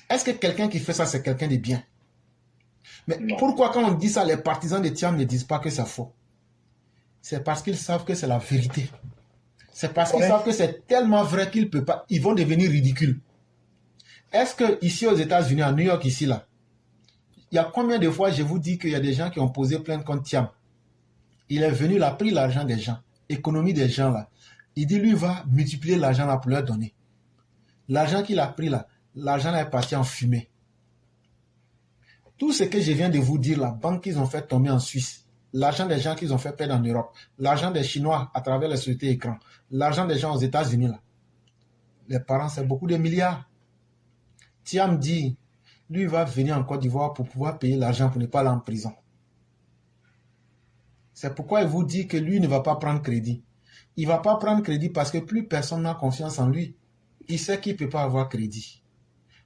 Est-ce que quelqu'un qui fait ça, c'est quelqu'un de bien? Mais non. Pourquoi quand on dit ça, les partisans de Tiam ne disent pas que c'est faux? C'est parce qu'ils savent que c'est la vérité. C'est parce qu'ils savent que c'est tellement vrai qu'ils peuvent pas, ils vont devenir ridicules. Est-ce que ici aux États-Unis, à New York, ici, là, il y a combien de fois je vous dis qu'il y a des gens qui ont posé plainte contre Tiam? Il est venu, il a pris l'argent des gens, économie des gens, là. Il dit, lui, va multiplier l'argent là pour leur donner. L'argent qu'il a pris là, l'argent là est parti en fumée. Tout ce que je viens de vous dire, la banque qu'ils ont fait tomber en Suisse, l'argent des gens qu'ils ont fait perdre en Europe, l'argent des Chinois à travers les sociétés écrans, l'argent des gens aux États-Unis, là. Les parents, c'est beaucoup de milliards. Tiam dit, lui va venir en Côte d'Ivoire pour pouvoir payer l'argent pour ne pas aller en prison. C'est pourquoi il vous dit que lui ne va pas prendre crédit. Il ne va pas prendre crédit parce que plus personne n'a confiance en lui. Il sait qu'il ne peut pas avoir crédit.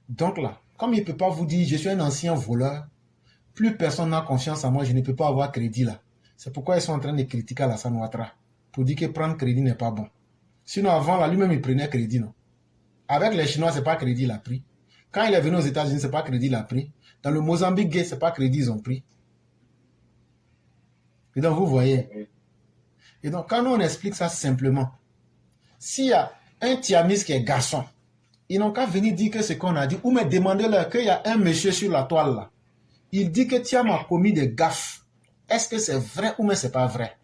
Donc là, comme il ne peut pas vous dire, je suis un ancien voleur, plus personne n'a confiance en moi, je ne peux pas avoir crédit là. C'est pourquoi ils sont en train de critiquer Alassane Ouattara, pour dire que prendre crédit n'est pas bon. Sinon avant, là, lui-même, il prenait crédit, non? Avec les Chinois, ce n'est pas crédit, il a pris. Quand il est venu aux États-Unis, ce n'est pas crédit, il a pris. Dans le Mozambique, ce n'est pas crédit, ils ont pris. Et donc, vous voyez. Et donc, quand nous, on explique ça simplement, s'il y a un Tiamiste qui est garçon, ils n'ont qu'à venir dire que ce qu'on a dit, ou me demander-leur qu'il y a un monsieur sur la toile là. Il dit que Tiam a commis des gaffes. Est-ce que c'est vrai ou mais c'est pas vrai?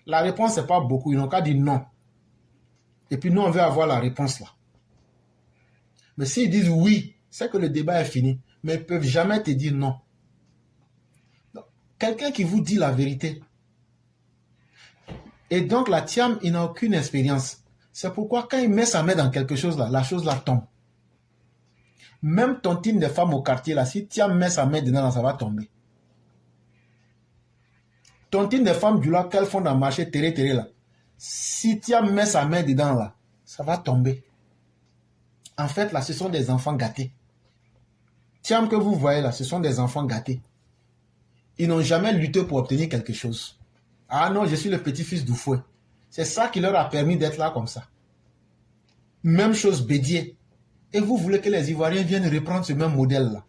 La réponse, c'est pas beaucoup. Ils n'ont qu'à dire non. Et puis nous, on veut avoir la réponse là. Mais s'ils disent oui, c'est que le débat est fini. Mais ils ne peuvent jamais te dire non. Quelqu'un qui vous dit la vérité. Et donc la Tiam, il n'a aucune expérience. C'est pourquoi quand il met sa main dans quelque chose là, la chose là tombe. Même tontine des femmes au quartier là, si Tiam met sa main dedans, là, ça va tomber. Tontine des femmes du lac qu'elles font dans le marché terré là, si Tiam met sa main dedans là, ça va tomber. En fait là, ce sont des enfants gâtés. Tiam que vous voyez là, ce sont des enfants gâtés. Ils n'ont jamais lutté pour obtenir quelque chose. Ah non, je suis le petit-fils du fouet. C'est ça qui leur a permis d'être là comme ça. Même chose Bédier. Et vous voulez que les Ivoiriens viennent reprendre ce même modèle-là.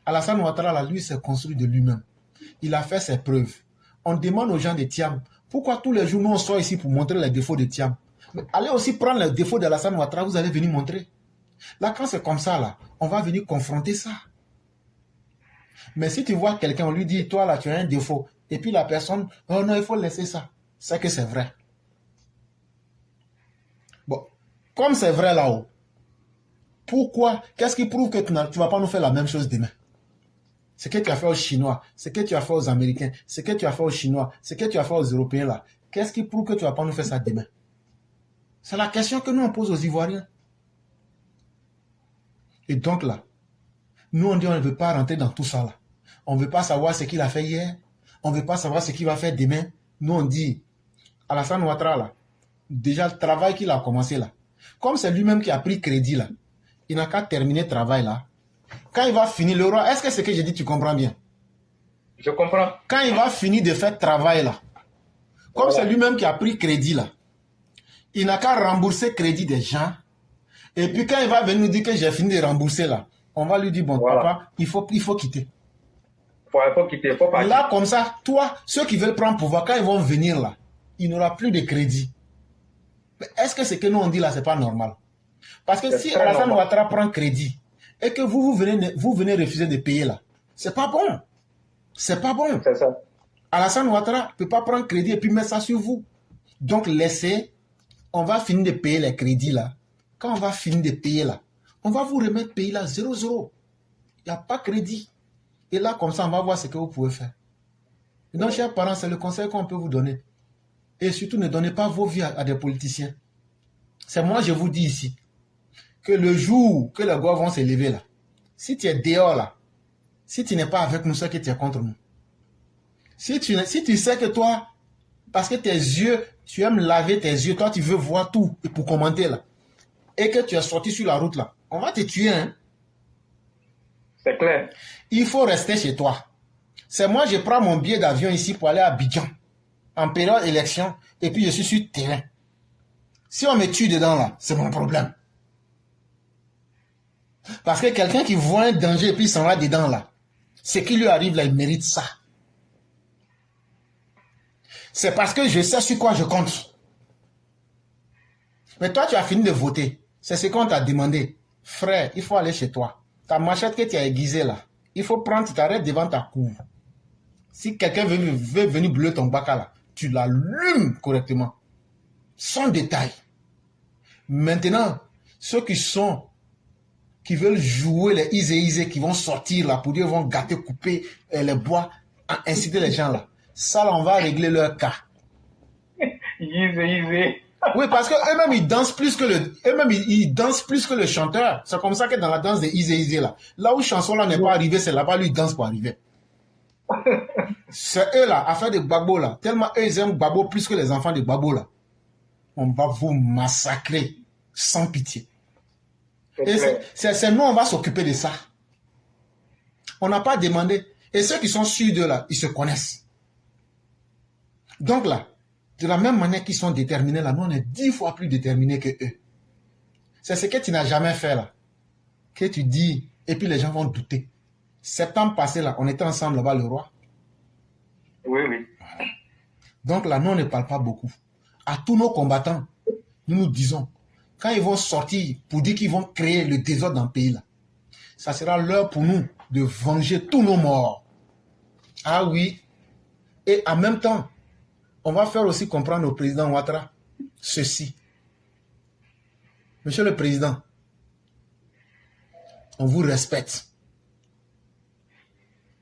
Alassane Ouattara, là, lui, s'est construit de lui-même. Il a fait ses preuves. On demande aux gens de Tiam, pourquoi tous les jours, nous, on sort ici pour montrer les défauts de Tiam? Mais allez aussi prendre les défauts d'Alassane Ouattara, vous allez venir montrer. Là, quand c'est comme ça, là, on va venir confronter ça. Mais si tu vois quelqu'un, on lui dit, toi, là, tu as un défaut. Et puis la personne, oh non, il faut laisser ça. C'est que c'est vrai. Bon, comme c'est vrai là-haut, pourquoi? Qu'est-ce qui prouve que tu ne vas pas nous faire la même chose demain? Ce que tu as fait aux Chinois, ce que tu as fait aux Américains, ce que tu as fait aux Chinois, ce que tu as fait aux Européens là, qu'est-ce qui prouve que tu ne vas pas nous faire ça demain? C'est la question que nous on pose aux Ivoiriens. Et donc là, nous on dit on ne veut pas rentrer dans tout ça là. On ne veut pas savoir ce qu'il a fait hier. On ne veut pas savoir ce qu'il va faire demain. Nous on dit, Alassane Ouattara là, déjà le travail qu'il a commencé là, comme c'est lui-même qui a pris crédit là, il n'a qu'à terminer le travail là. Quand il va finir le roi, est-ce que ce que j'ai dit tu comprends bien? Je comprends. Quand il va finir de faire le travail là, comme c'est lui-même qui a pris crédit là, il n'a qu'à rembourser le crédit des gens. Et puis quand il va venir nous dire que j'ai fini de rembourser là, on va lui dire, bon papa, il faut quitter. Il faut quitter, il faut partir. Là comme ça, toi, ceux qui veulent prendre pouvoir, quand ils vont venir là, il n'aura plus de crédit. Mais est-ce que ce que nous on dit là, c'est pas normal? Parce que si Alassane Ouattara prend crédit et que vous venez refuser de payer là, c'est pas bon. C'est pas bon. C'est ça. Alassane Ouattara ne peut pas prendre crédit et puis mettre ça sur vous. Donc laissez, on va finir de payer les crédits là. Quand on va finir de payer là, on va vous remettre payer là 0-0. Il n'y a pas crédit. Et là, comme ça, on va voir ce que vous pouvez faire. Et donc, chers parents, c'est le conseil qu'on peut vous donner. Et surtout, ne donnez pas vos vies à des politiciens. C'est moi, je vous dis ici, que le jour que les gars vont se lever là, si tu es dehors là, si tu n'es pas avec nous, c'est que tu es contre nous. Si tu sais que toi, parce que tes yeux, tu aimes laver tes yeux, toi tu veux voir tout et pour commenter là, et que tu es sorti sur la route là, on va te tuer. Hein? C'est clair. Il faut rester chez toi. C'est moi, je prends mon billet d'avion ici pour aller à Abidjan, en période élection, et puis je suis sur le terrain. Si on me tue dedans là, c'est mon problème. Parce que quelqu'un qui voit un danger et puis il s'en va dedans là, ce qui lui arrive là, il mérite ça. C'est parce que je sais sur quoi je compte. Mais toi, tu as fini de voter. C'est ce qu'on t'a demandé. Frère, il faut aller chez toi. Ta machette que tu as aiguisée là, il faut prendre, tu t'arrêtes devant ta cour. Si quelqu'un veut venir brûler ton bac là, tu l'allumes correctement. Sans détail. Maintenant, ceux qui veulent jouer les easy, qui vont sortir là, pour dire, vont gâter, couper les bois, inciter les gens là. Ça là, on va régler leur cas. Easy. Oui, parce que eux-mêmes, ils dansent plus que ils dansent plus que le chanteur. C'est comme ça que dans la danse des easy là où chanson là n'est pas arrivé, c'est là-bas, lui, il danse pour arriver. C'est eux là, à faire des babos là. Tellement eux, ils aiment babos plus que les enfants des babos là. On va vous massacrer sans pitié. Et c'est nous, on va s'occuper de ça. On n'a pas demandé. Et ceux qui sont sûrs de là, ils se connaissent. Donc là, de la même manière qu'ils sont déterminés là, nous on est 10 fois plus déterminés que eux. C'est ce que tu n'as jamais fait là. Que tu dis, et puis les gens vont douter. Septembre passé là, on était ensemble là-bas, le roi. Oui. Donc là, nous on ne parle pas beaucoup. À tous nos combattants, nous disons, quand ils vont sortir pour dire qu'ils vont créer le désordre dans le pays là, ça sera l'heure pour nous de venger tous nos morts. Ah oui. Et en même temps, on va faire aussi comprendre au président Ouattara ceci. Monsieur le Président, on vous respecte.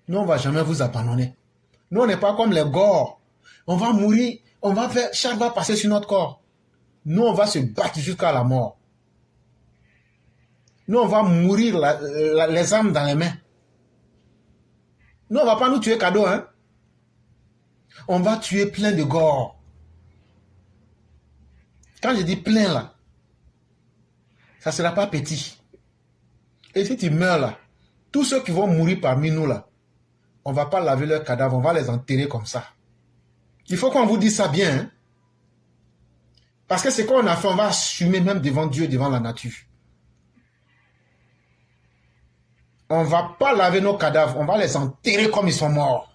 Nous, on ne va jamais vous abandonner. Nous, on n'est pas comme les Gors. On va mourir, chaque va passer sur notre corps. Nous, on va se battre jusqu'à la mort. Nous, on va mourir les armes dans les mains. Nous, on ne va pas nous tuer cadeau, hein. On va tuer plein de Gors. Quand je dis plein là, ça ne sera pas petit. Et si tu meurs là, tous ceux qui vont mourir parmi nous là, on ne va pas laver leurs cadavres, on va les enterrer comme ça. Il faut qu'on vous dise ça bien. Hein? Parce que ce qu'on a fait, on va assumer même devant Dieu, devant la nature. On ne va pas laver nos cadavres, on va les enterrer comme ils sont morts.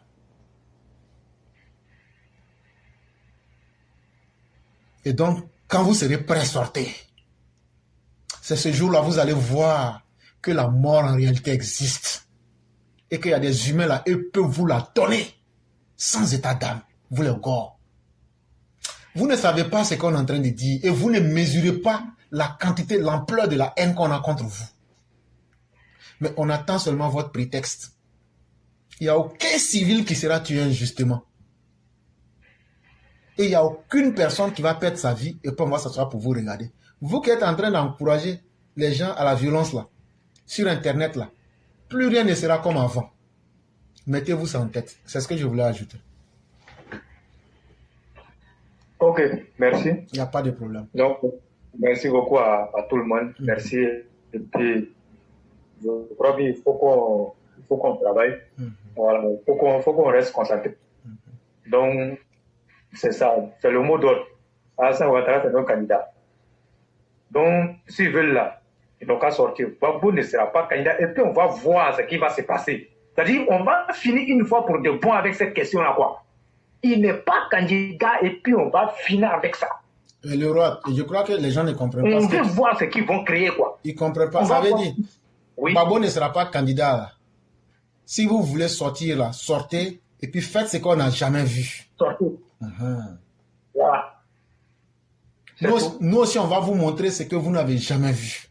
Et donc, quand vous serez prêts, sortez. C'est ce jour-là, vous allez voir que la mort en réalité existe. Et qu'il y a des humains là, eux peuvent vous la donner. Sans état d'âme. Vous les Gors. Vous ne savez pas ce qu'on est en train de dire. Et vous ne mesurez pas la quantité, l'ampleur de la haine qu'on a contre vous. Mais on attend seulement votre prétexte. Il n'y a aucun civil qui sera tué injustement. Et il n'y a aucune personne qui va perdre sa vie et puis on va s'asseoir pour vous regarder. Vous qui êtes en train d'encourager les gens à la violence là, sur Internet là, plus rien ne sera comme avant. Mettez-vous ça en tête. C'est ce que je voulais ajouter. Ok, merci. Il n'y a pas de problème. Donc, merci beaucoup à tout le monde. Merci. Et puis, je crois qu'il faut qu'on travaille. Voilà, il faut qu'on reste concentré. Donc, c'est ça, c'est le mot d'ordre. Alassane Ouattara, c'est notre candidat. Donc, s'ils veulent là, ils n'ont qu'à sortir. Gbagbo ne sera pas candidat. Et puis, on va voir ce qui va se passer. C'est-à-dire, on va finir une fois pour de bon avec cette question-là, quoi. Il n'est pas candidat et puis on va finir avec ça. Et le roi, je crois que les gens ne comprennent pas. On veut voir ce qu'ils vont créer, quoi. Ils ne comprennent pas. Ça veut dire, oui. Gbagbo ne sera pas candidat là. Si vous voulez sortir là, sortez et puis faites ce qu'on n'a jamais vu. Sortez. Voilà. Nous aussi, on va vous montrer ce que vous n'avez jamais vu.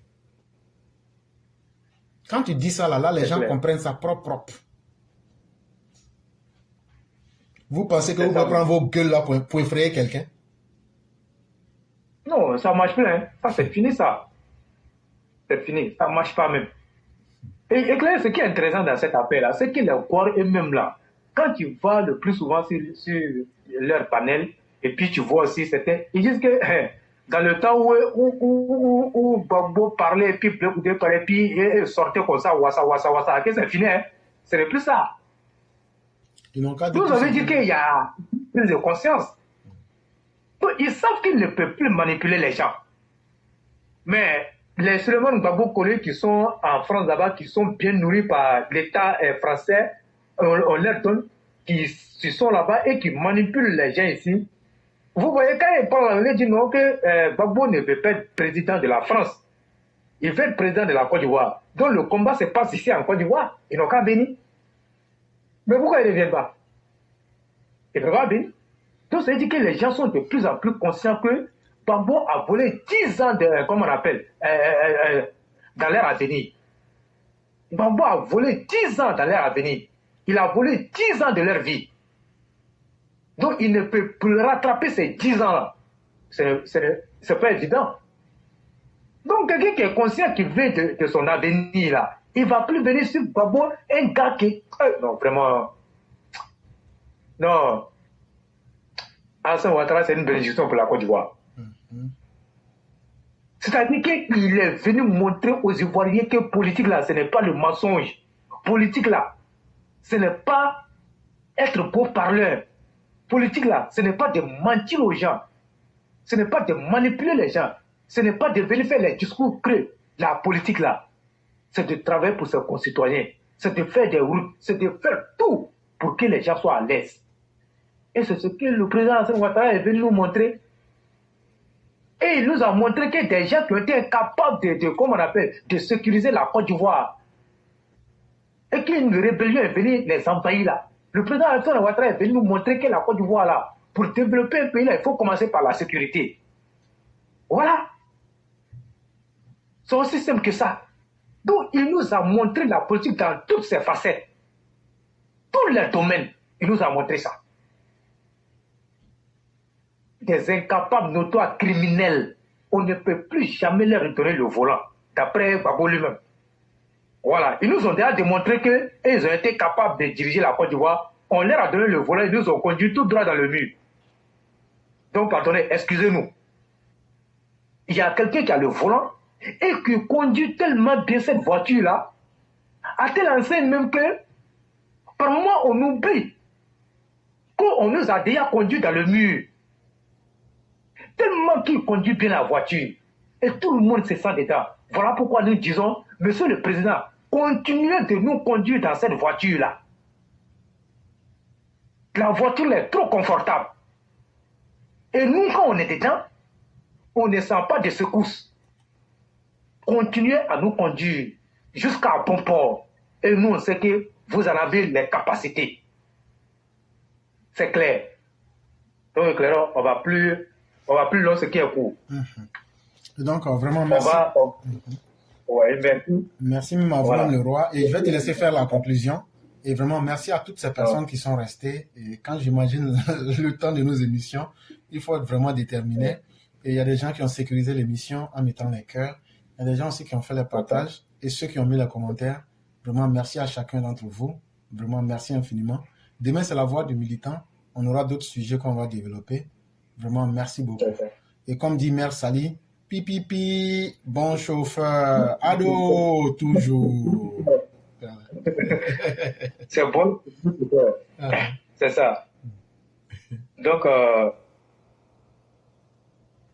Quand tu dis ça, là, les gens comprennent ça propre. Vous pensez que vous pouvez prendre vos gueules là pour effrayer quelqu'un? Non, ça marche plus. Hein. Ça, c'est fini, ça. C'est fini. Ça marche pas même. Et Claire, ce qui est intéressant dans cette affaire-là, c'est que les corps eux-mêmes là, quand tu vas le plus souvent sur leur panel, et puis tu vois aussi certains, ils disent que dans le temps où Gbagbo parlait, et puis Blé parlait, et puis il sortait comme ça, wassa, que c'est fini, hein. Ce n'est plus ça. Vous avez dit qu'il y a plus de conscience. Donc, ils savent qu'ils ne peuvent plus manipuler les gens. Mais les Souleymane Gbagbo Collé qui sont en France là-bas, qui sont bien nourris par l'État français, on leur donne, qui sont là-bas et qui manipulent les gens ici. Vous voyez, quand ils parlent, ils disent non, que Gbagbo ne veut pas être président de la France. Il veut être président de la Côte d'Ivoire. Donc le combat se passe ici en Côte d'Ivoire. Ils n'ont qu'à venir. Mais pourquoi ils ne viennent pas? Ils ne peuvent pas venir. Donc ça veut dire que les gens sont de plus en plus conscients que Gbagbo a volé 10 ans de, comment on appelle, dans l'ère à venir. Gbagbo a volé 10 ans dans l'ère à venir. Il a volé 10 ans de leur vie. Donc il ne peut plus rattraper ces 10 ans-là. C'est pas évident. Donc quelqu'un qui est conscient qu'il veut de son avenir là, il ne va plus venir sur Gbagbo, un gars qui... non, vraiment... Non. Alassane Ouattara, c'est une bénédiction pour la Côte d'Ivoire. C'est-à-dire qu'il est venu montrer aux Ivoiriens que politique là, ce n'est pas le mensonge. Politique là, ce n'est pas être beau parleur. Politique là, ce n'est pas de mentir aux gens. Ce n'est pas de manipuler les gens. Ce n'est pas de venir faire les discours creux. La politique là, c'est de travailler pour ses concitoyens. C'est de faire des routes. C'est de faire tout pour que les gens soient à l'aise. Et c'est ce que le président Alassane Ouattara est venu nous montrer. Et il nous a montré que des gens qui ont été incapables comment on appelle, de sécuriser la Côte d'Ivoire. Et qu'une rébellion est venue les envahir là. Le président Alassane Ouattara est venu nous montrer que la Côte d'Ivoire là, pour développer un pays là, il faut commencer par la sécurité. Voilà. C'est aussi simple que ça. Donc il nous a montré la politique dans toutes ses facettes. Tous les domaines, il nous a montré ça. Des incapables notoires criminels, on ne peut plus jamais leur retourner le volant, d'après Gbagbo lui-même. Voilà, ils nous ont déjà démontré qu'ils ont été capables de diriger la Côte d'Ivoire. On leur a donné le volant, ils nous ont conduit tout droit dans le mur. Donc, pardonnez, excusez-nous. Il y a quelqu'un qui a le volant et qui conduit tellement bien cette voiture-là, à telle enseigne même que, par moment, on oublie qu'on nous a déjà conduit dans le mur. Tellement qu'il conduit bien la voiture. Et tout le monde se sent dedans. Voilà pourquoi nous disons, Monsieur le Président, continuez de nous conduire dans cette voiture-là. La voiture est trop confortable. Et nous, quand on est dedans, on ne sent pas de secousses. Continuez à nous conduire jusqu'à bon port. Et nous, on sait que vous en avez les capacités. C'est clair. Donc, clair, on va plus loin ce qui est court. Donc, vraiment, merci. Ouais, merci. Merci, Mavroum le roi. Et je vais te laisser faire la conclusion. Et vraiment, merci à toutes ces personnes qui sont restées. Et quand j'imagine le temps de nos émissions, il faut être vraiment déterminé. Et il y a des gens qui ont sécurisé l'émission en mettant les cœurs. Il y a des gens aussi qui ont fait les partages. Et ceux qui ont mis les commentaires. Vraiment, merci à chacun d'entre vous. Vraiment, merci infiniment. Demain, c'est la voix du militant. On aura d'autres sujets qu'on va développer. Vraiment, merci beaucoup. Et comme dit Mère Sali, pipipi, bon chauffeur, ado, toujours. C'est bon. C'est ça. Donc,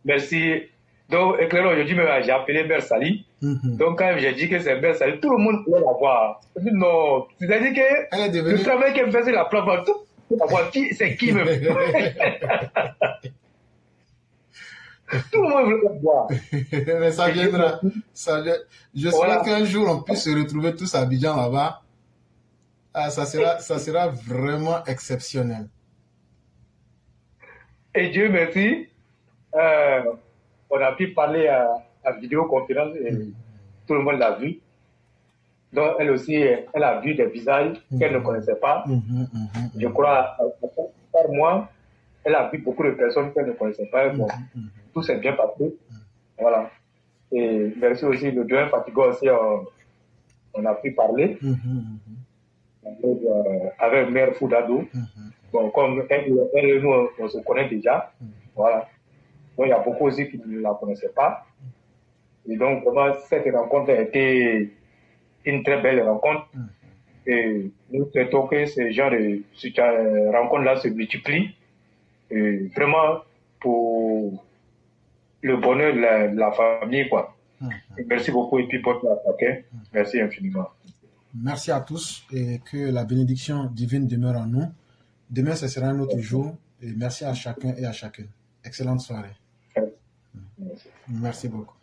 merci. Donc, éclairant, aujourd'hui, j'ai appelé Mère Sali. Donc, quand j'ai dit que c'est Mère Sali, tout le monde voulait la voir. Non, c'est-à-dire que le travail qu'elle faisait la plateforme, c'est qui même. Tout le monde veut le voir. Mais ça viendra. Je souhaite qu'un jour on puisse se retrouver tous à Abidjan là-bas. Ah, ça sera vraiment exceptionnel. Et Dieu merci, on a pu parler à vidéoconférence et tout le monde l'a vu. Donc, elle aussi, elle a vu des visages qu'elle ne connaissait pas. Je crois, par moi, elle a vu beaucoup de personnes qu'elle ne connaissait pas. Bon, tout s'est bien passé. Voilà. Et merci aussi, le doyen Fatiga aussi, on a pu parler avec Mère Foudado. Bon, comme elle et nous, on se connaît déjà. Voilà. Donc, il y a beaucoup aussi qui ne la connaissaient pas. Et donc, vraiment, cette rencontre a été une très belle rencontre. Et nous souhaitons que ce genre de rencontres-là se multiplient. Et vraiment, pour le bonheur de la famille, quoi. Merci beaucoup et puis bonne attaque. Merci infiniment. Merci à tous et que la bénédiction divine demeure en nous. Demain, ce sera un autre jour. Et merci à chacun et à chacune. Excellente soirée. Merci. Merci beaucoup.